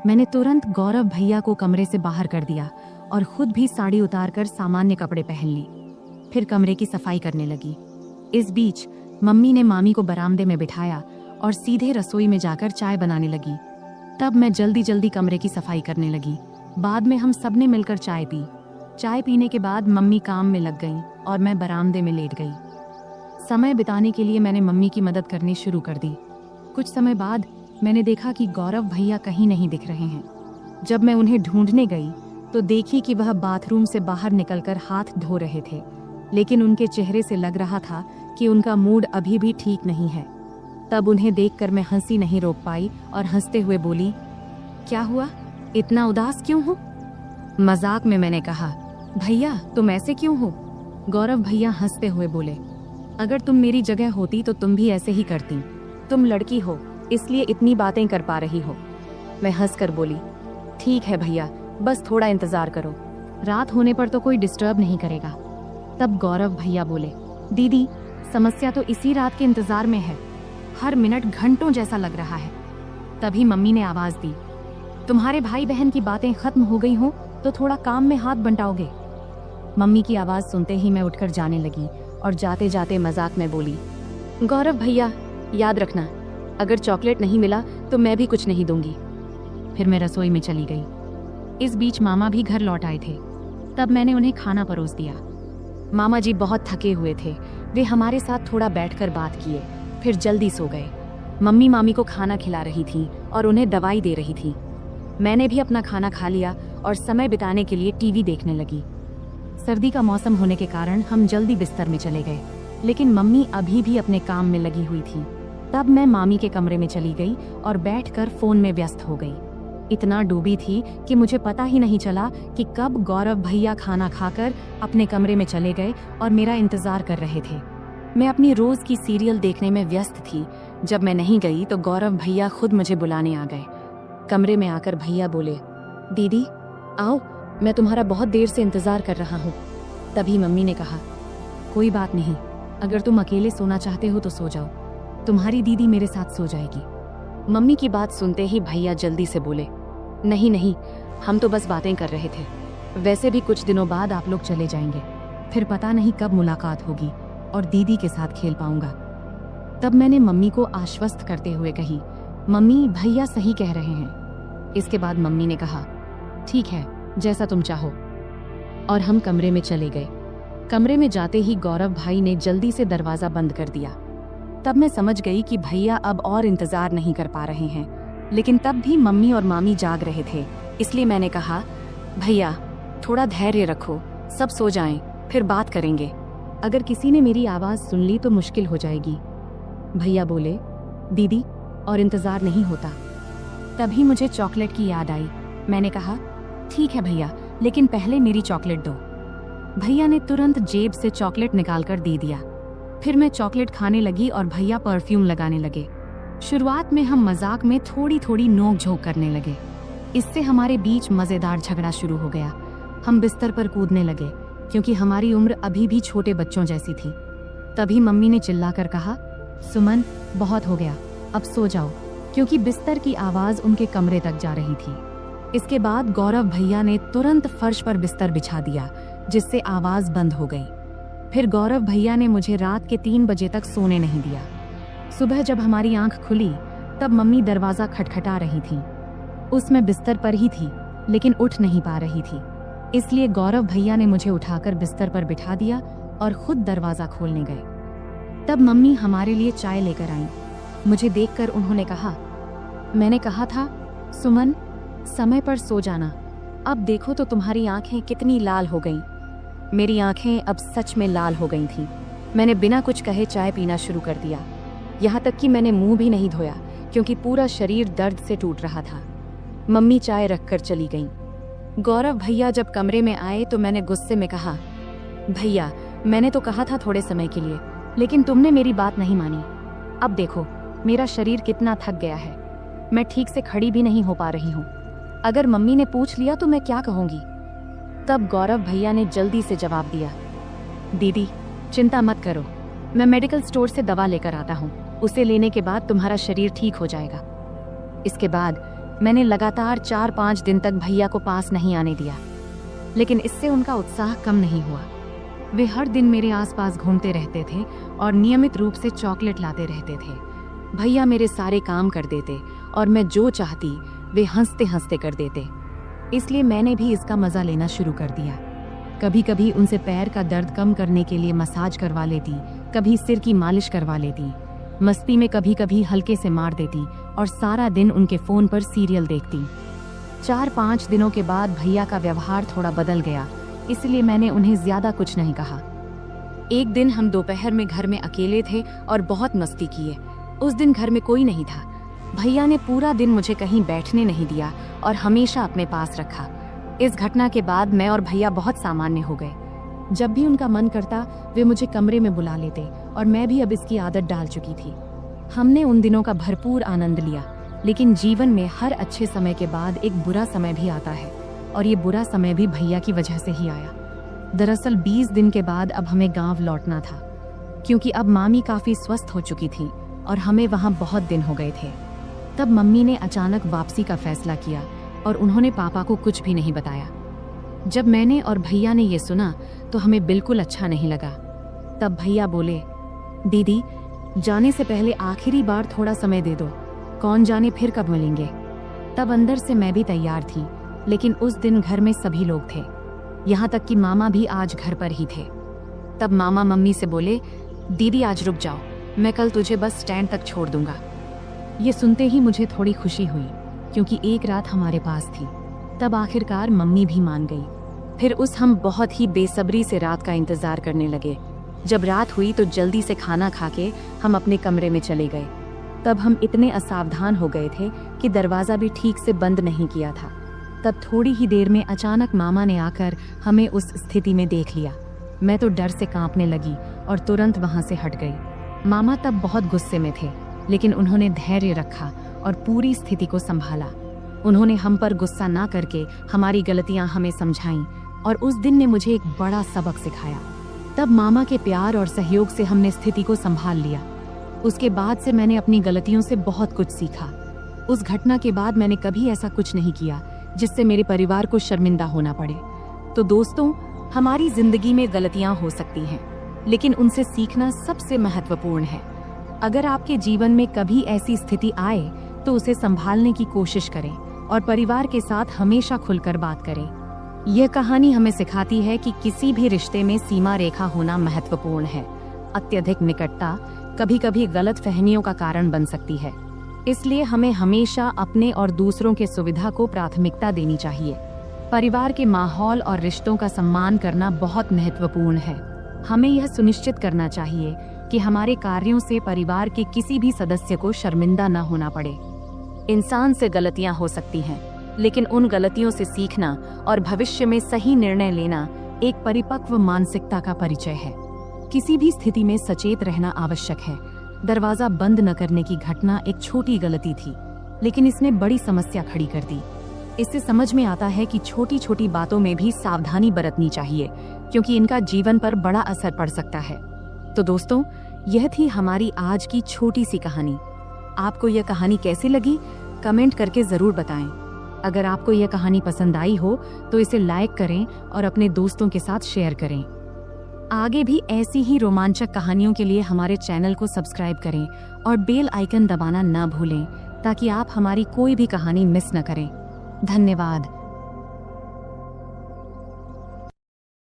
मैंने तुरंत गौरव भैया को कमरे से बाहर कर दिया और खुद भी साड़ी उतारकर सामान्य कपड़े पहन ली। फिर कमरे की सफाई करने लगी। इस बीच मम्मी ने मामी को बरामदे में बिठाया और सीधे रसोई में जाकर चाय बनाने लगी। तब मैं जल्दी जल्दी कमरे की सफाई करने लगी। बाद में हम सबने मिलकर चाय पी। चाय पीने के बाद मम्मी काम में लग गईं और मैं बरामदे में लेट गई। समय बिताने के लिए मैंने मम्मी की मदद करनी शुरू कर दी। कुछ समय बाद मैंने देखा कि गौरव भैया कहीं नहीं दिख रहे हैं। जब मैं उन्हें ढूंढने गई तो देखी कि वह बाथरूम से बाहर निकलकर हाथ धो रहे थे, लेकिन उनके चेहरे से लग रहा था कि उनका मूड अभी भी ठीक नहीं है। तब उन्हें देखकर मैं हंसी नहीं रोक पाई और हंसते हुए बोली, क्या हुआ, इतना उदास क्यों हो? मजाक में मैंने कहा, भैया तुम ऐसे क्यों हो? गौरव भैया हंसते हुए बोले, अगर तुम मेरी जगह होती तो तुम भी ऐसे ही करती। तुम लड़की हो, इसलिए इतनी बातें कर पा रही हो। मैं हंसकर बोली, ठीक है भैया, बस थोड़ा इंतजार करो, रात होने पर तो कोई डिस्टर्ब नहीं करेगा। तब गौरव भैया बोले, दीदी समस्या तो इसी रात के इंतजार में है, हर मिनट घंटों जैसा लग रहा है। तभी मम्मी ने आवाज दी, तुम्हारे भाई बहन की बातें खत्म हो गई हो तो थोड़ा काम में हाथ बंटाओगे? मम्मी की आवाज सुनते ही मैं उठकर जाने लगी और जाते जाते मजाक में बोली, गौरव भैया याद रखना, अगर चॉकलेट नहीं मिला तो मैं भी कुछ नहीं दूंगी। फिर मैं रसोई में चली गई। इस बीच मामा भी घर लौट आए थे। तब मैंने उन्हें खाना परोस दिया। मामा जी बहुत थके हुए थे, वे हमारे साथ थोड़ा बैठकर बात किए, फिर जल्दी सो गए। मम्मी मामी को खाना खिला रही थी और उन्हें दवाई दे रही थी। मैंने भी अपना खाना खा लिया और समय बिताने के लिए टीवी देखने लगी। सर्दी का मौसम होने के कारण हम जल्दी बिस्तर में चले गए, लेकिन मम्मी अभी भी अपने काम में लगी हुई थी। तब मैं मामी के कमरे में चली गई और बैठकर फोन में व्यस्त हो गई। इतना डूबी थी कि मुझे पता ही नहीं चला कि कब गौरव भैया खाना खाकर अपने कमरे में चले गए और मेरा इंतजार कर रहे थे। मैं अपनी रोज की सीरियल देखने में व्यस्त थी। जब मैं नहीं गई तो गौरव भैया खुद मुझे बुलाने आ गए। कमरे में आकर भैया बोले, दीदी आओ, मैं तुम्हारा बहुत देर से इंतजार कर रहा हूँ। तभी मम्मी ने कहा, कोई बात नहीं, अगर तुम अकेले सोना चाहते हो तो सो जाओ, तुम्हारी दीदी मेरे साथ सो जाएगी। मम्मी की बात सुनते ही भैया जल्दी से बोले, नहीं नहीं, हम तो बस बातें कर रहे थे, वैसे भी कुछ दिनों बाद आप लोग चले जाएंगे, फिर पता नहीं कब मुलाकात होगी और दीदी के साथ खेल पाऊंगा। तब मैंने मम्मी को आश्वस्त करते हुए कही, मम्मी भैया सही कह रहे हैं। इसके बाद मम्मी ने कहा, ठीक है, जैसा तुम चाहो, और हम कमरे में चले गए। कमरे में जाते ही गौरव भाई ने जल्दी से दरवाजा बंद कर दिया। तब मैं समझ गई कि भैया अब और इंतजार नहीं कर पा रहे हैं, लेकिन तब भी मम्मी और मामी जाग रहे थे, इसलिए मैंने कहा, भैया थोड़ा धैर्य रखो, सब सो जाएं, फिर बात करेंगे। अगर किसी ने मेरी आवाज सुन ली तो मुश्किल हो जाएगी। भैया बोले, दीदी और इंतजार नहीं होता। तभी मुझे चॉकलेट की याद आई। मैंने कहा, ठीक है भैया, लेकिन पहले मेरी चॉकलेट दो। भैया ने तुरंत जेब से चॉकलेट निकालकर दे दिया। फिर मैं चॉकलेट खाने लगी और भैया परफ्यूम लगाने लगे। शुरुआत में हम मजाक में थोड़ी थोड़ी नोक झोंक करने लगे। इससे हमारे बीच मजेदार झगड़ा शुरू हो गया। हम बिस्तर पर कूदने लगे, क्योंकि हमारी उम्र अभी भी छोटे बच्चों जैसी थी। तभी मम्मी ने चिल्लाकर कहा, सुमन बहुत हो गया, अब सो जाओ, क्योंकि बिस्तर की आवाज उनके कमरे तक जा रही थी। इसके बाद गौरव भैया ने तुरंत फर्श पर बिस्तर बिछा दिया, जिससे आवाज बंद हो गई। फिर गौरव भैया ने मुझे रात के 3 बजे तक सोने नहीं दिया। सुबह जब हमारी आंख खुली तब मम्मी दरवाजा खटखटा रही थी। उसमें बिस्तर पर ही थी, लेकिन उठ नहीं पा रही थी, इसलिए गौरव भैया ने मुझे उठाकर बिस्तर पर बिठा दिया और खुद दरवाजा खोलने गए। तब मम्मी हमारे लिए चाय लेकर आईं। मुझे देखकर उन्होंने कहा, मैंने कहा था सुमन समय पर सो जाना, अब देखो तो तुम्हारी आंखें कितनी लाल हो गईं। मेरी आंखें अब सच में लाल हो गई थीं। मैंने बिना कुछ कहे चाय पीना शुरू कर दिया। यहाँ तक कि मैंने मुंह भी नहीं धोया क्योंकि पूरा शरीर दर्द से टूट रहा था। मम्मी चाय रखकर चली गईं। गौरव भैया जब कमरे में आए तो मैंने गुस्से में कहा, भैया मैंने तो कहा था थोड़े समय के लिए, लेकिन तुमने मेरी बात नहीं मानी। अब देखो मेरा शरीर कितना थक गया है, मैं ठीक से खड़ी भी नहीं हो पा रही हूँ। अगर मम्मी ने पूछ लिया तो मैं क्या कहूँगी? तब गौरव भैया ने जल्दी से जवाब दिया, दीदी चिंता मत करो, मैं मेडिकल स्टोर से दवा लेकर आता हूँ, उसे लेने के बाद तुम्हारा शरीर ठीक हो जाएगा। इसके बाद मैंने लगातार 4-5 दिन तक भैया को पास नहीं आने दिया, लेकिन इससे उनका उत्साह कम नहीं हुआ। वे हर दिन मेरे आसपास घूमते रहते थे और नियमित रूप से चॉकलेट लाते रहते थे। भैया मेरे सारे काम कर देते और मैं जो चाहती वे हंसते हंसते कर देते, इसलिए मैंने भी इसका मजा लेना शुरू कर दिया। कभी कभी उनसे पैर का दर्द कम करने के लिए मसाज करवा लेती, कभी सिर की मालिश करवा लेती, मस्ती में कभी कभी हल्के से मार देती और सारा दिन उनके फोन पर सीरियल देखती। 4-5 दिनों के बाद भैया का व्यवहार थोड़ा बदल गया, इसलिए मैंने उन्हें ज्यादा कुछ नहीं कहा। एक दिन हम दोपहर में घर में अकेले थे और बहुत मस्ती किए। उस दिन घर में कोई नहीं था। भैया ने पूरा दिन मुझे कहीं बैठने नहीं दिया और हमेशा अपने पास रखा। इस घटना के बाद मैं और भैया बहुत सामान्य हो गए। जब भी उनका मन करता वे मुझे कमरे में बुला लेते और मैं भी अब इसकी आदत डाल चुकी थी। हमने उन दिनों का भरपूर आनंद लिया, लेकिन जीवन में हर अच्छे समय के बाद एक बुरा समय भी आता है और ये बुरा समय भी भैया की वजह से ही आया। दरअसल 20 दिन के बाद अब हमें गांव लौटना था, क्योंकि अब मामी काफी स्वस्थ हो चुकी थी और हमें वहां बहुत दिन हो गए थे। तब मम्मी ने अचानक वापसी का फैसला किया और उन्होंने पापा को कुछ भी नहीं बताया। जब मैंने और भैया ने ये सुना तो हमें बिल्कुल अच्छा नहीं लगा। तब भैया बोले, दीदी जाने से पहले आखिरी बार थोड़ा समय दे दो, कौन जाने फिर कब मिलेंगे। तब अंदर से मैं भी तैयार थी, लेकिन उस दिन घर में सभी लोग थे, यहाँ तक कि मामा भी आज घर पर ही थे। तब मामा मम्मी से बोले, दीदी आज रुक जाओ, मैं कल तुझे बस स्टैंड तक छोड़ दूंगा। ये सुनते ही मुझे थोड़ी खुशी हुई, क्योंकि एक रात हमारे पास थी। तब आखिरकार मम्मी भी मान गई। फिर हम बहुत ही बेसब्री से रात का इंतजार करने लगे। जब रात हुई तो जल्दी से खाना खा के हम अपने कमरे में चले गए। तब हम इतने असावधान हो गए थे कि दरवाजा भी ठीक से बंद नहीं किया था। तब थोड़ी ही देर में अचानक मामा ने आकर हमें उस स्थिति में देख लिया। मैं तो डर से कांपने लगी और तुरंत वहां से हट गई। मामा तब बहुत गुस्से में थे, लेकिन उन्होंने धैर्य रखा और पूरी स्थिति को संभाला। उन्होंने हम पर गुस्सा ना करके हमारी गलतियां हमें समझाईं और उस दिन ने मुझे एक बड़ा सबक सिखाया। तब मामा के प्यार और सहयोग से हमने स्थिति को संभाल लिया। उसके बाद से मैंने अपनी गलतियों से बहुत कुछ सीखा। उस घटना के बाद मैंने कभी ऐसा कुछ नहीं किया जिससे मेरे परिवार को शर्मिंदा होना पड़े। तो दोस्तों, हमारी जिंदगी में गलतियां हो सकती हैं, लेकिन उनसे सीखना सबसे महत्वपूर्ण है। अगर आपके जीवन में कभी ऐसी स्थिति आए तो उसे संभालने की कोशिश करें और परिवार के साथ हमेशा खुलकर बात करें। यह कहानी हमें सिखाती है कि किसी भी रिश्ते में सीमा रेखा होना महत्वपूर्ण है। अत्यधिक निकटता कभी कभी गलत फहमियों का कारण बन सकती है, इसलिए हमें हमेशा अपने और दूसरों के सुविधा को प्राथमिकता देनी चाहिए। परिवार के माहौल और रिश्तों का सम्मान करना बहुत महत्वपूर्ण है। हमें यह सुनिश्चित करना चाहिए कि हमारे कार्यों से परिवार के किसी भी सदस्य को शर्मिंदा न होना पड़े। इंसान से गलतियां हो सकती हैं, लेकिन उन गलतियों से सीखना और भविष्य में सही निर्णय लेना एक परिपक्व मानसिकता का परिचय है। किसी भी स्थिति में सचेत रहना आवश्यक है। दरवाजा बंद न करने की घटना एक छोटी गलती थी, लेकिन इसने बड़ी समस्या खड़ी कर दी। इससे समझ में आता है कि छोटी छोटी बातों में भी सावधानी बरतनी चाहिए, क्योंकि इनका जीवन पर बड़ा असर पड़ सकता है। तो दोस्तों, यह थी हमारी आज की छोटी सी कहानी। आपको यह कहानी कैसी लगी, कमेंट करके जरूर बताएं। अगर आपको यह कहानी पसंद आई हो तो इसे लाइक करें और अपने दोस्तों के साथ शेयर करें। आगे भी ऐसी ही रोमांचक कहानियों के लिए हमारे चैनल को सब्सक्राइब करें और बेल आइकन दबाना न भूलें, ताकि आप हमारी कोई भी कहानी मिस न करें। धन्यवाद।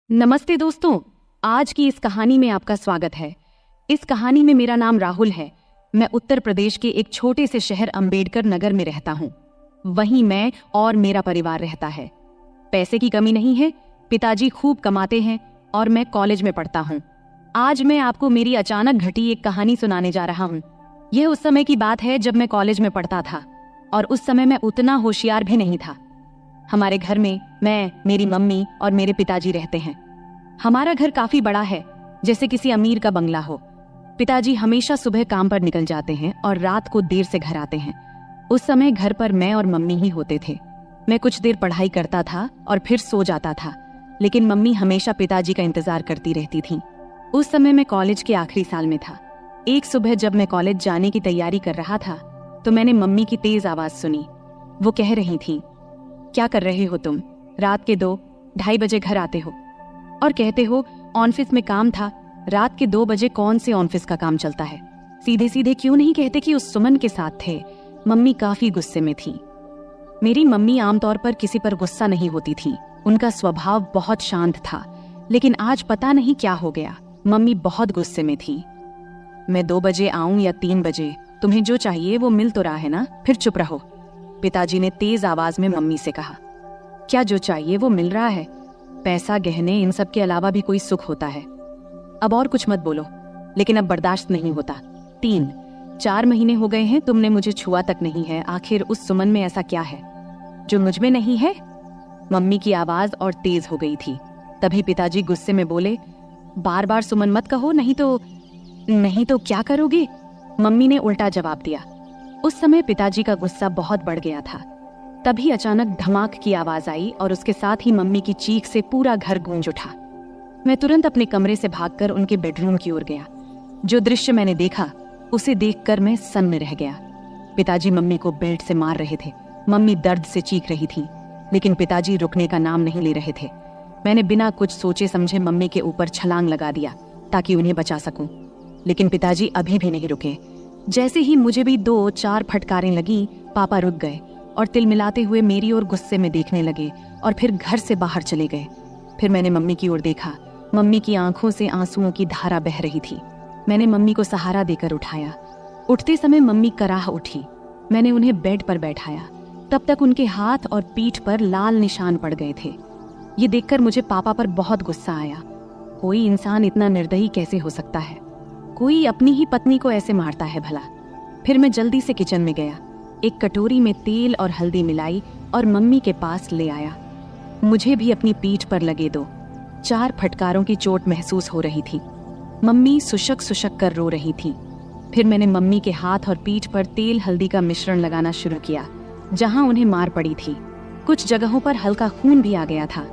नमस्ते दोस्तों, आज की इस कहानी में आपका स्वागत है। इस कहानी में मेरा नाम राहुल है। मैं उत्तर प्रदेश के एक छोटे से शहर अंबेडकर नगर में रहता हूँ। वहीं मैं और मेरा परिवार रहता है। पैसे की कमी नहीं है, पिताजी खूब कमाते हैं और मैं कॉलेज में पढ़ता हूँ। आज मैं आपको मेरी अचानक घटी एक कहानी सुनाने जा रहा हूँ। यह उस समय की बात है जब मैं कॉलेज में पढ़ता था, और उस समय मैं उतना होशियार भी नहीं था। हमारे घर में मैं, मेरी मम्मी और मेरे पिताजी रहते हैं। हमारा घर काफी बड़ा है, जैसे किसी अमीर का बंगला हो। पिताजी हमेशा सुबह काम पर निकल जाते हैं और रात को देर से घर आते हैं। उस समय घर पर मैं और मम्मी ही होते थे। मैं कुछ देर पढ़ाई करता था और फिर सो जाता था, लेकिन मम्मी हमेशा पिताजी का इंतजार करती रहती थी। उस समय मैं कॉलेज के आखिरी साल में था। एक सुबह जब मैं कॉलेज जाने की तैयारी कर रहा था तो मैंने मम्मी की तेज आवाज सुनी। वो कह रही थी, क्या कर रहे हो तुम? रात के 2-2:30 बजे घर आते हो और कहते हो ऑफिस में काम था। रात के 2 बजे कौन से ऑफिस का काम चलता है? सीधे सीधे क्यों नहीं कहते कि उस सुमन के साथ थे? मम्मी काफी गुस्से में थी। मेरी मम्मी आमतौर पर किसी पर गुस्सा नहीं होती थी। उनका स्वभाव बहुत शांत था, लेकिन आज पता नहीं क्या हो गया, मम्मी बहुत गुस्से में थी। मैं 2 बजे आऊं या 3 बजे, तुम्हें जो चाहिए वो मिल तो रहा है ना, फिर चुप रहो। पिताजी ने तेज आवाज में मम्मी से कहा। क्या जो चाहिए वो मिल रहा है? पैसा, गहने, इन सब के अलावा भी कोई सुख होता है? अब और कुछ मत बोलो, लेकिन अब बर्दाश्त नहीं होता। 3-4 महीने हो गए हैं तुमने मुझे छुआ तक नहीं है। आखिर उस सुमन में ऐसा क्या है जो मुझ में नहीं है? मम्मी की आवाज और तेज हो गई थी। तभी पिताजी गुस्से में बोले, बार बार सुमन मत कहो, नहीं तो क्या करोगे? मम्मी ने उल्टा जवाब दिया। उस समय पिताजी का गुस्सा बहुत बढ़ गया था। तभी अचानक धमाक की आवाज आई और उसके साथ ही मम्मी की चीख से पूरा घर गूंज उठा। मैं तुरंत अपने कमरे से भागकर उनके बेडरूम की ओर गया। जो दृश्य मैंने देखा उसे देखकर मैं सन्न रह गया। पिताजी मम्मी को बेल्ट से मार रहे थे। मम्मी दर्द से चीख रही थी, लेकिन पिताजी रुकने का नाम नहीं ले रहे थे। मैंने बिना कुछ सोचे समझे मम्मी के ऊपर छलांग लगा दिया ताकि उन्हें बचा सकूं, लेकिन पिताजी अभी भी नहीं रुके। जैसे ही मुझे भी 2-4 फटकारें लगी, पापा रुक गए और तिलमिलाते हुए मेरी ओर गुस्से में देखने लगे और फिर घर से बाहर चले गए। फिर मैंने मम्मी की ओर देखा। मम्मी की आंखों से आंसुओं की धारा बह रही थी। मैंने मम्मी को सहारा देकर उठाया। उठते समय मम्मी कराह उठी। मैंने उन्हें बेड पर बैठाया। तब तक उनके हाथ और पीठ पर लाल निशान पड़ गए थे। ये देखकर मुझे पापा पर बहुत गुस्सा आया। कोई इंसान इतना निर्दयी कैसे हो सकता है? कोई अपनी ही पत्नी को ऐसे मारता है भला? फिर मैं जल्दी से किचन में गया, एक कटोरी में तेल और हल्दी मिलाई और मम्मी के पास ले आया। मुझे भी अपनी पीठ पर लगे 2-4 फटकारों की चोट महसूस हो रही थी। मम्मी सुशक सुशक कर रो रही थी। फिर मैंने मम्मी के हाथ और पीठ पर तेल हल्दी का मिश्रण लगाना शुरू किया, जहां उन्हें मार पड़ी थी। कुछ जगहों पर हल्का खून भी आ गया था।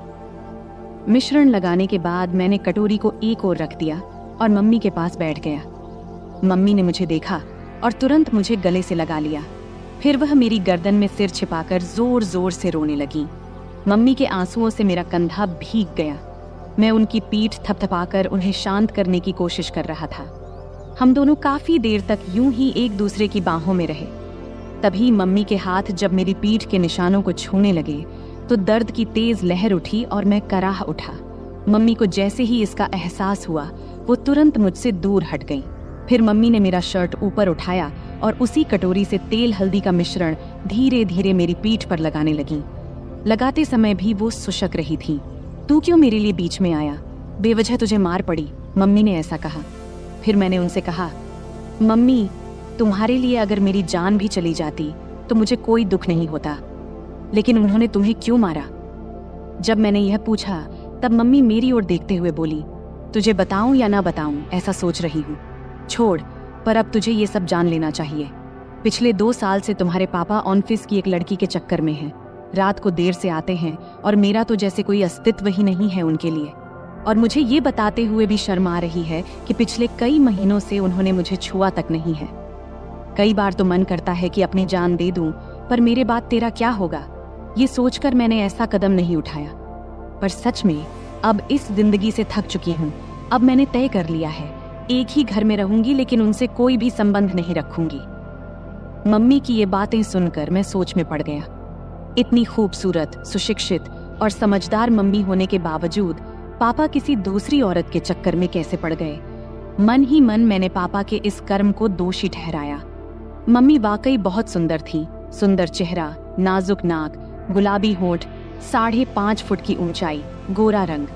मिश्रण लगाने के बाद मैंने कटोरी को एक ओर रख दिया और मम्मी के पास बैठ गया। मम्मी ने मुझे देखा और तुरंत मुझे गले से लगा लिया। फिर वह मेरी गर्दन में सिर छिपाकर जोर जोर से रोने लगी। मम्मी के आंसुओं से मेरा कंधा भीग गया। मैं उनकी पीठ थपथपाकर उन्हें शांत करने की कोशिश कर रहा था। हम दोनों काफी देर तक यूं ही एक दूसरे की बाहों में रहे। तभी मम्मी के हाथ जब मेरी पीठ के निशानों को छूने लगे तो दर्द की तेज लहर उठी और मैं कराह उठा। मम्मी को जैसे ही इसका एहसास हुआ वो तुरंत मुझसे दूर हट गई। फिर मम्मी ने मेरा शर्ट ऊपर उठाया और उसी कटोरी से तेल हल्दी का मिश्रण धीरे धीरे मेरी पीठ पर लगाने लगी। लगाते समय भी वो सुशक रही थी। तू क्यों मेरे लिए बीच में आया? बेवजह तुझे मार पड़ी, मम्मी ने ऐसा कहा। फिर मैंने उनसे कहा, मम्मी, तुम्हारे लिए अगर मेरी जान भी चली जाती तो मुझे कोई दुख नहीं होता, लेकिन उन्होंने तुम्हें क्यों मारा? जब मैंने यह पूछा तब मम्मी मेरी ओर देखते हुए बोली, तुझे बताऊं या ना बताऊं ऐसा सोच रही हूँ। छोड़, पर अब तुझे ये सब जान लेना चाहिए। पिछले 2 साल से तुम्हारे पापा ऑफिस की एक लड़की के चक्कर में हैं। रात को देर से आते हैं और मेरा तो जैसे कोई अस्तित्व ही नहीं है उनके लिए। और मुझे ये बताते हुए भी शर्म आ रही है कि पिछले कई महीनों से उन्होंने मुझे छुआ तक नहीं है। कई बार तो मन करता है कि अपनी जान दे दूं, पर मेरे बाद तेरा क्या होगा, ये सोचकर मैंने ऐसा कदम नहीं उठाया। पर सच में अब इस जिंदगी से थक चुकी हूँ। अब मैंने तय कर लिया है, एक ही घर में रहूंगी, लेकिन उनसे कोई भी संबंध नहीं रखूंगी। मम्मी की ये बातें सुनकर मैं सोच में पड़ गया। इतनी खूबसूरत, सुशिक्षित और समझदार मम्मी होने के बावजूद पापा किसी दूसरी औरत के चक्कर में कैसे पड़ गए? मन ही मन मैंने पापा के इस कर्म को दोषी ठहराया। मम्मी वाकई बहुत सुंदर थी। सुंदर चेहरा, नाजुक नाक, गुलाबी होंठ, 5.5 फुट की ऊंचाई, गोरा रंग।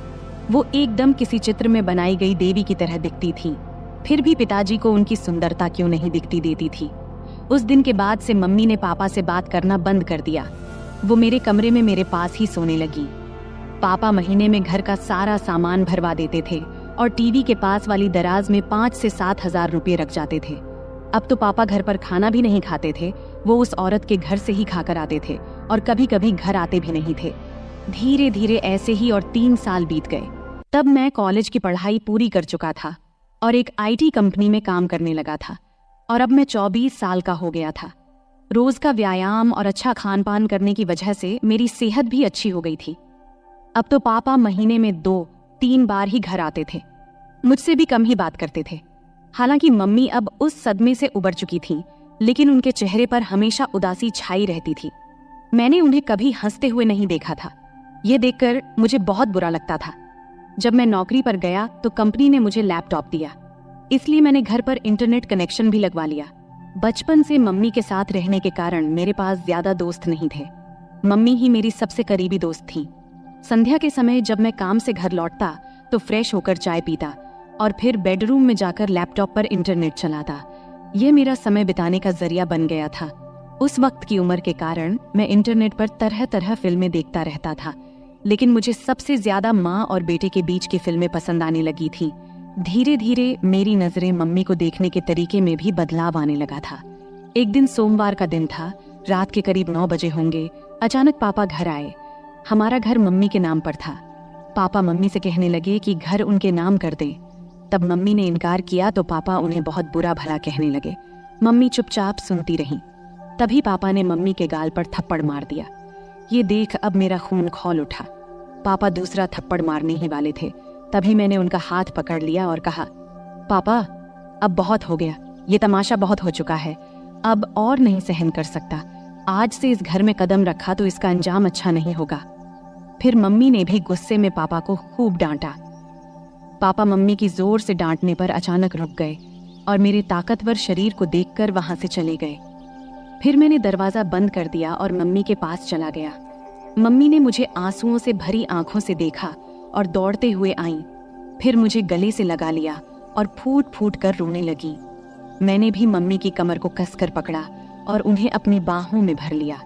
वो एकदम किसी चित्र में बनाई गई देवी की तरह दिखती थी। फिर भी पिताजी को उनकी सुंदरता क्यों नहीं दिखती देती थी। उस दिन के बाद से मम्मी ने पापा से बात करना बंद कर दिया। वो मेरे कमरे में मेरे पास ही सोने लगी। पापा महीने में घर का सारा सामान भरवा देते थे और टीवी के पास वाली दराज में 5 से 7 हजार रुपये रख जाते थे। अब तो पापा घर पर खाना भी नहीं खाते थे, वो उस औरत के घर से ही खाकर आते थे और कभी कभी घर आते भी नहीं थे। धीरे धीरे ऐसे ही और 3 साल बीत गए। तब मैं कॉलेज की पढ़ाई पूरी कर चुका था और एक IT कंपनी में काम करने लगा था और अब मैं 24 साल का हो गया था। रोज का व्यायाम और अच्छा खान पान करने की वजह से मेरी सेहत भी अच्छी हो गई थी। अब तो पापा महीने में 2-3 बार ही घर आते थे, मुझसे भी कम ही बात करते थे। हालांकि मम्मी अब उस सदमे से उबर चुकी थी, लेकिन उनके चेहरे पर हमेशा उदासी छाई रहती थी। मैंने उन्हें कभी हंसते हुए नहीं देखा था। यह देखकर मुझे बहुत बुरा लगता था। जब मैं नौकरी पर गया तो कंपनी ने मुझे लैपटॉप दिया, इसलिए मैंने घर पर इंटरनेट कनेक्शन भी लगवा लिया। बचपन से मम्मी के साथ रहने के कारण मेरे पास ज्यादा दोस्त नहीं थे। मम्मी ही मेरी सबसे करीबी दोस्त थी। संध्या के समय जब मैं काम से घर लौटता तो फ्रेश होकर चाय पीता और फिर बेडरूम में जाकर लैपटॉप पर इंटरनेट चलाता। यह मेरा समय बिताने का जरिया बन गया था। उस वक्त की उम्र के कारण मैं इंटरनेट पर तरह तरह फिल्में देखता रहता था, लेकिन मुझे सबसे ज्यादा माँ और बेटे के बीच की फिल्में पसंद आने लगी थी। धीरे धीरे मेरी नजरें मम्मी को देखने के तरीके में भी बदलाव आने लगा था। एक दिन सोमवार का दिन था, रात के करीब 9 बजे होंगे। अचानक पापा घर आए। हमारा घर मम्मी के नाम पर था। पापा मम्मी से कहने लगे कि घर उनके नाम कर दें। तब मम्मी ने इनकार किया तो पापा उन्हें बहुत बुरा भला कहने लगे। मम्मी चुपचाप सुनती रहीं। तभी पापा ने मम्मी के गाल पर थप्पड़ मार दिया। ये देख अब मेरा खून खौल उठा। पापा दूसरा थप्पड़ मारने ही वाले थे, तभी मैंने उनका हाथ पकड़ लिया और कहा, पापा अब बहुत हो गया, ये तमाशा बहुत हो चुका है, अब और नहीं सहन कर सकता। आज से इस घर में कदम रखा तो इसका अंजाम अच्छा नहीं होगा। फिर मम्मी ने भी गुस्से में पापा को खूब डांटा। पापा मम्मी की जोर से डांटने पर अचानक रुक गए और मेरे ताकतवर शरीर को देखकर वहां से चले गए। फिर मैंने दरवाजा बंद कर दिया और मम्मी के पास चला गया। मम्मी ने मुझे आंसुओं से भरी आंखों से देखा और दौड़ते हुए आईं। फिर मुझे गले से लगा लिया और फूट फूट कर रोने लगी। मैंने भी मम्मी की कमर को कसकर पकड़ा और उन्हें अपनी बाहों में भर लिया।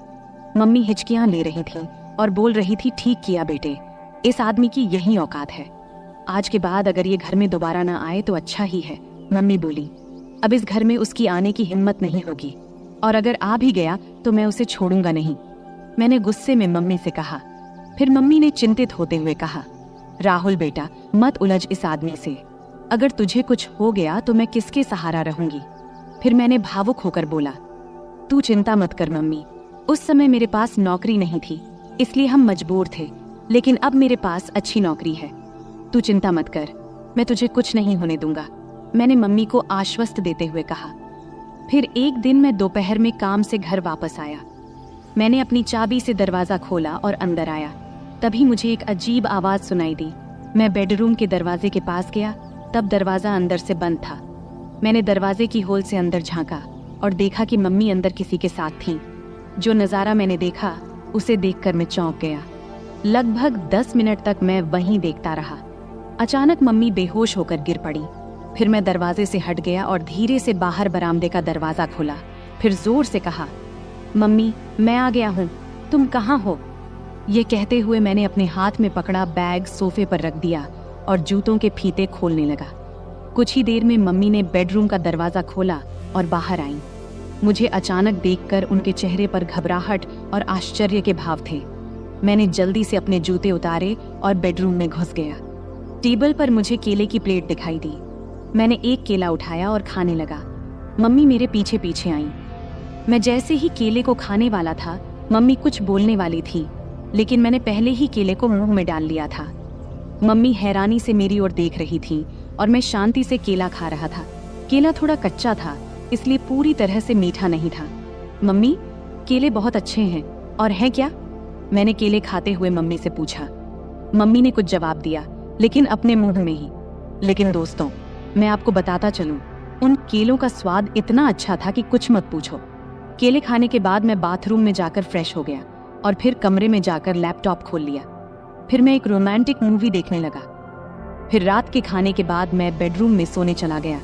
मम्मी हिचकियां ले रही थी और बोल रही थी, ठीक किया बेटे, इस आदमी की यही औकात है। आज के बाद अगर ये घर में दोबारा ना आए तो अच्छा ही है। मम्मी बोली, अब इस घर में उसकी आने की हिम्मत नहीं होगी और अगर आ भी गया तो मैं उसे छोड़ूंगा नहीं। मैंने गुस्से में मम्मी से कहा। फिर मम्मी ने चिंतित होते हुए कहा, राहुल बेटा, मत उलझ इस आदमी से। अगर तुझे कुछ हो गया तो मैं किसके सहारा रहूंगी। फिर मैंने भावुक होकर बोला, तू चिंता मत कर मम्मी, उस समय मेरे पास नौकरी नहीं थी इसलिए हम मजबूर थे, लेकिन अब मेरे पास अच्छी नौकरी है। तू चिंता मत कर, मैं तुझे कुछ नहीं होने दूंगा, मैंने मम्मी को आश्वस्त देते हुए कहा। फिर एक दिन मैं दोपहर में काम से घर वापस आया। मैंने अपनी चाबी से दरवाजा खोला और अंदर आया। तभी मुझे एक अजीब आवाज सुनाई दी। मैं बेडरूम के दरवाजे के पास गया, तब दरवाजा अंदर से बंद था। मैंने दरवाजे की होल से अंदर झांका और देखा कि मम्मी अंदर किसी के साथ थीं। जो नज़ारा मैंने देखा उसे देखकर मैं चौंक गया। लगभग 10 मिनट तक मैं वहीं देखता रहा। अचानक मम्मी बेहोश होकर गिर पड़ी। फिर मैं दरवाजे से हट गया और धीरे से बाहर बरामदे का दरवाजा खोला। फिर जोर से कहा, मम्मी मैं आ गया हूँ, तुम कहाँ हो? ये कहते हुए मैंने अपने हाथ में पकड़ा बैग सोफे पर रख दिया और जूतों के फीते खोलने लगा। कुछ ही देर में मम्मी ने बेडरूम का दरवाजा खोला और बाहर आई। मुझे अचानक देखकर उनके चेहरे पर घबराहट और आश्चर्य के भाव थे। मैंने जल्दी से अपने जूते उतारे और बेडरूम में घुस गया। टेबल पर मुझे केले की प्लेट दिखाई दी। मैंने एक केला उठाया और खाने लगा। मम्मी मेरे पीछे पीछे आई। मैं जैसे ही केले को खाने वाला था, मम्मी कुछ बोलने वाली थी, लेकिन मैंने पहले ही केले को मुंह में डाल लिया था। मम्मी हैरानी से मेरी ओर देख रही थी और मैं शांति से केला खा रहा था। केला थोड़ा कच्चा था, इसलिए पूरी तरह से मीठा नहीं था। मम्मी, केले बहुत अच्छे हैं और है क्या? मैंने केले खाते हुए मम्मी से पूछा। मम्मी ने कुछ जवाब दिया, लेकिन अपने मुंह में ही। लेकिन दोस्तों, मैं आपको बताता चलूं, उन केलों का स्वाद इतना अच्छा था कि कुछ मत पूछो। केले खाने के बाद मैं बाथरूम में जाकर फ्रेश हो गया और फिर कमरे में जाकर लैपटॉप खोल लिया। फिर मैं एक रोमांटिक मूवी देखने लगा। फिर रात के खाने के बाद मैं बेडरूम में सोने चला गया।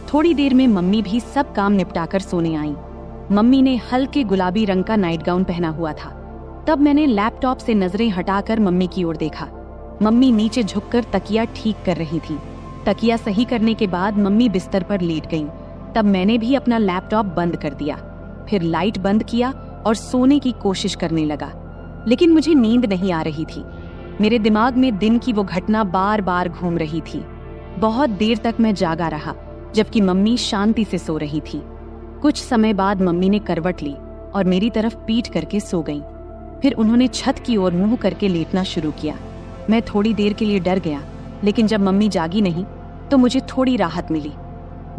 थोड़ी देर में मम्मी भी सब काम निपटाकर सोने आई। मम्मी ने हल्के गुलाबी रंग का नाइट गाउन पहना हुआ था। तब मैंने लैपटॉप से नजरें हटाकर मम्मी की ओर देखा। मम्मी नीचे झुककर तकिया ठीक कर रही थी। तकिया सही करने के बाद मम्मी बिस्तर पर लेट गईं। तब मैंने भी अपना लैपटॉप बंद कर दिया, फिर लाइट बंद किया और सोने की कोशिश करने लगा। लेकिन मुझे नींद नहीं आ रही थी। मेरे दिमाग में दिन की वो घटना बार बार घूम रही थी। बहुत देर तक मैं जागा रहा, जबकि मम्मी शांति से सो रही थी। कुछ समय बाद मम्मी ने करवट ली और मेरी तरफ पीठ करके सो गईं। फिर उन्होंने छत की ओर मुंह करके लेटना शुरू किया। मैं थोड़ी देर के लिए डर गया, लेकिन जब मम्मी जागी नहीं तो मुझे थोड़ी राहत मिली।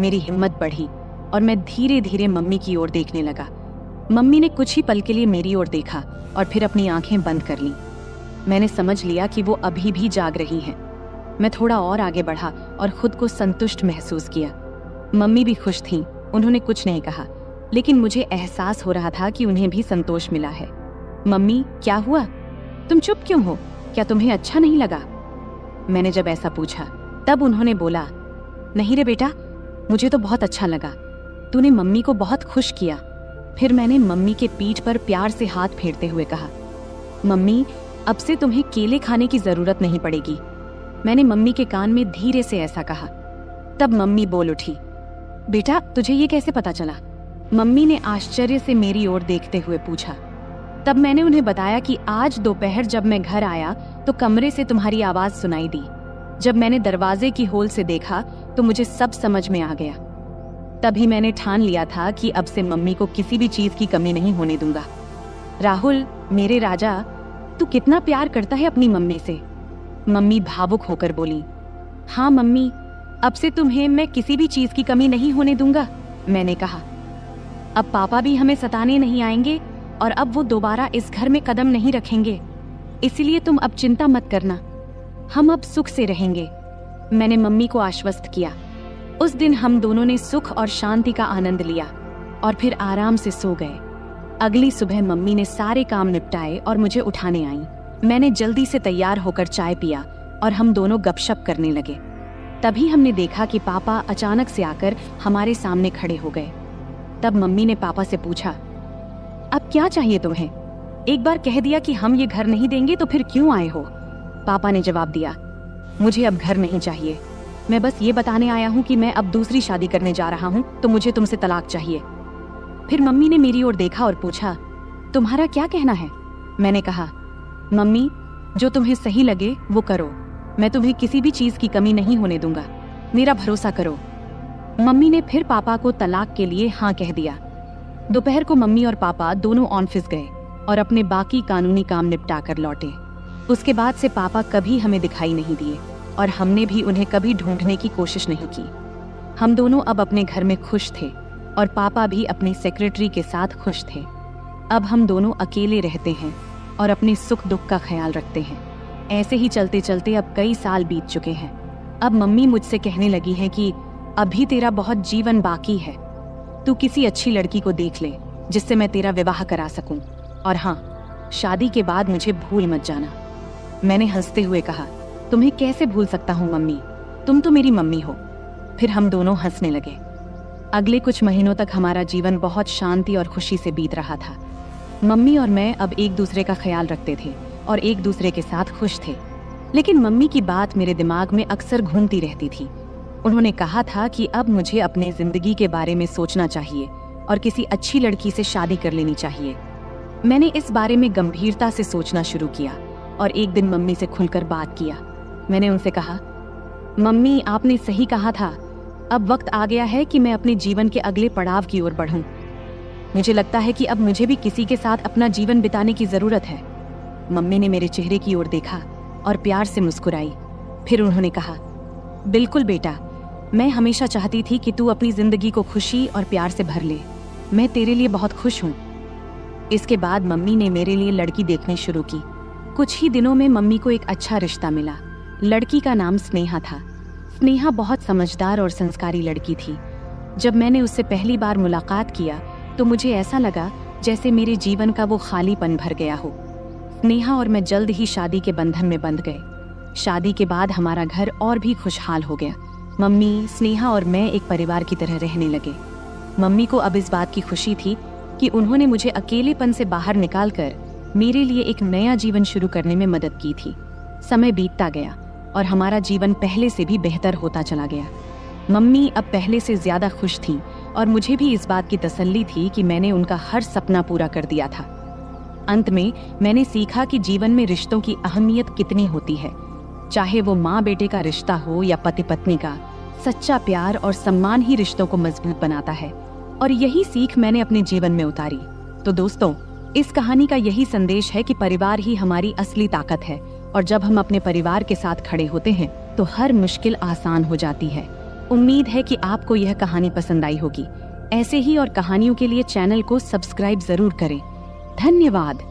मेरी हिम्मत बढ़ी और मैं धीरे धीरे मम्मी की ओर देखने लगा। मम्मी ने कुछ ही पल के लिए मेरी ओर देखा और फिर अपनी आंखें बंद कर लीं। मैंने समझ लिया कि वो अभी भी जाग रही हैं। मैं थोड़ा और आगे बढ़ा और खुद को संतुष्ट महसूस किया। मम्मी भी खुश थीं। उन्होंने कुछ नहीं कहा, लेकिन मुझे एहसास हो रहा था कि उन्हें भी संतोष मिला है। मम्मी, क्या हुआ? तुम चुप क्यों हो? क्या तुम्हें अच्छा नहीं लगा? मैंने जब ऐसा पूछा तब उन्होंने बोला, नहीं रे बेटा, मुझे तो बहुत अच्छा लगा। तूने मम्मी को बहुत खुश किया। फिर मैंने मम्मी के पीठ पर प्यार से हाथ फेरते हुए कहा, मम्मी, अब से तुम्हें केले खाने की जरूरत नहीं पड़ेगी। मैंने मम्मी के कान में धीरे से ऐसा कहा। तब मम्मी बोल उठी, बेटा, तुझे ये कैसे पता चला? मम्मी ने आश्चर्य से मेरी ओर देखते हुए पूछा। तब मैंने उन्हें बताया कि आज दोपहर जब मैं घर आया तो कमरे से तुम्हारी आवाज सुनाई दी। जब मैंने दरवाजे की होल से देखा तो मुझे सब समझ में आ गया। तभी मैंने ठान लिया था कि अब से मम्मी को किसी भी चीज की कमी नहीं होने दूंगा। राहुल, मेरे राजा, तू कितना प्यार करता है अपनी मम्मी से। मम्मी भावुक होकर बोली, हाँ मम्मी, अब से तुम्हें मैं किसी भी चीज की कमी नहीं होने दूंगा। मैंने कहा, अब पापा भी हमें सताने नहीं आएंगे और अब वो दोबारा इस घर में कदम नहीं रखेंगे। इसलिए तुम अब चिंता मत करना, हम अब सुख से रहेंगे। मैंने मम्मी को आश्वस्त किया। उस दिन हम दोनों ने सुख और शांति का आनंद लिया और फिर आराम से सो गए। अगली सुबह मम्मी ने सारे काम निपटाए और मुझे उठाने आई। मैंने जल्दी से तैयार होकर चाय पिया और हम दोनों गपशप करने लगे। तभी हमने देखा कि पापा अचानक से आकर हमारे सामने खड़े हो गए। तब मम्मी ने पापा से पूछा, अब क्या चाहिए तुम्हें? एक बार कह दिया कि हम ये घर नहीं देंगे तो फिर क्यों आए हो? पापा ने जवाब दिया, मुझे अब घर नहीं चाहिए। मैं बस ये बताने आया हूँ कि मैं अब दूसरी शादी करने जा रहा हूँ, तो मुझे तुमसे तलाक चाहिए। फिर मम्मी ने मेरी ओर देखा और पूछा, तुम्हारा क्या कहना है? मैंने कहा, मम्मी, जो तुम्हें सही लगे वो करो। मैं तुम्हें किसी भी चीज की कमी नहीं होने दूंगा, मेरा भरोसा करो। मम्मी ने फिर पापा को तलाक के लिए हाँ कह दिया। दोपहर को मम्मी और पापा दोनों ऑफिस गए और अपने बाकी कानूनी काम निपटा कर लौटे। उसके बाद से पापा कभी हमें दिखाई नहीं दिए और हमने भी उन्हें कभी ढूंढने की कोशिश नहीं की। हम दोनों अब अपने घर में खुश थे और पापा भी अपने सेक्रेटरी के साथ खुश थे। अब हम दोनों अकेले रहते हैं और अपने सुख दुख का ख्याल रखते हैं। ऐसे ही चलते चलते अब कई साल बीत चुके हैं। अब मम्मी मुझसे कहने लगी है कि अभी तेरा बहुत जीवन बाकी है, तू किसी अच्छी लड़की को देख ले जिससे मैं तेरा विवाह करा सकूं, और हाँ, शादी के बाद मुझे भूल मत जाना। मैंने हंसते हुए कहा, तुम्हें कैसे भूल सकता हूँ मम्मी, तुम तो मेरी मम्मी हो। फिर हम दोनों हंसने लगे। अगले कुछ महीनों तक हमारा जीवन बहुत शांति और खुशी से बीत रहा था। मम्मी और मैं अब एक दूसरे का ख्याल रखते थे और एक दूसरे के साथ खुश थे। लेकिन मम्मी की बात मेरे दिमाग में अक्सर घूमती रहती थी। उन्होंने कहा था कि अब मुझे अपने जिंदगी के बारे में सोचना चाहिए और किसी अच्छी लड़की से शादी कर लेनी चाहिए। मैंने इस बारे में गंभीरता से सोचना शुरू किया और एक दिन मम्मी से खुलकर बात किया। मैंने उनसे कहा, मम्मी, आपने सही कहा था, अब वक्त आ गया है कि मैं अपने जीवन के अगले पड़ाव की ओर बढ़ूं। मुझे लगता है कि अब मुझे भी किसी के साथ अपना जीवन बिताने की जरूरत है। मम्मी ने मेरे चेहरे की ओर देखा और प्यार से मुस्कुराई। फिर उन्होंने कहा, बिल्कुल बेटा, मैं हमेशा चाहती थी कि तू अपनी जिंदगी को खुशी और प्यार से भर ले। मैं तेरे लिए बहुत खुश हूँ। इसके बाद मम्मी ने मेरे लिए लड़की देखनी शुरू की। कुछ ही दिनों में मम्मी को एक अच्छा रिश्ता मिला। लड़की का नाम स्नेहा था। स्नेहा बहुत समझदार और संस्कारी लड़की थी। जब मैंने उससे पहली बार मुलाकात किया तो मुझे ऐसा लगा जैसे मेरे जीवन का वो खालीपन भर गया हो। स्नेहा और मैं जल्द ही शादी के बंधन में बंध गए। शादी के बाद हमारा घर और भी खुशहाल हो गया। मम्मी, स्नेहा और मैं एक परिवार की तरह रहने लगे। मम्मी को अब इस बात की खुशी थी कि उन्होंने मुझे अकेलेपन से बाहर निकालकर मेरे लिए एक नया जीवन शुरू करने में मदद की थी। समय बीतता गया और हमारा जीवन पहले से भी बेहतर होता चला गया। मम्मी अब पहले से ज्यादा खुश थीं और मुझे भी इस बात की तसल्ली थी कि मैंने उनका हर सपना पूरा कर दिया था। अंत में मैंने सीखा कि जीवन में रिश्तों की अहमियत कितनी होती है। चाहे वो माँ बेटे का रिश्ता हो या पति पत्नी का, सच्चा प्यार और सम्मान ही रिश्तों को मजबूत बनाता है। और यही सीख मैंने अपने जीवन में उतारी। तो दोस्तों, इस कहानी का यही संदेश है कि परिवार ही हमारी असली ताकत है और जब हम अपने परिवार के साथ खड़े होते हैं तो हर मुश्किल आसान हो जाती है। उम्मीद है कि आपको यह कहानी पसंद आई होगी। ऐसे ही और कहानियों के लिए चैनल को सब्सक्राइब जरूर करें। धन्यवाद।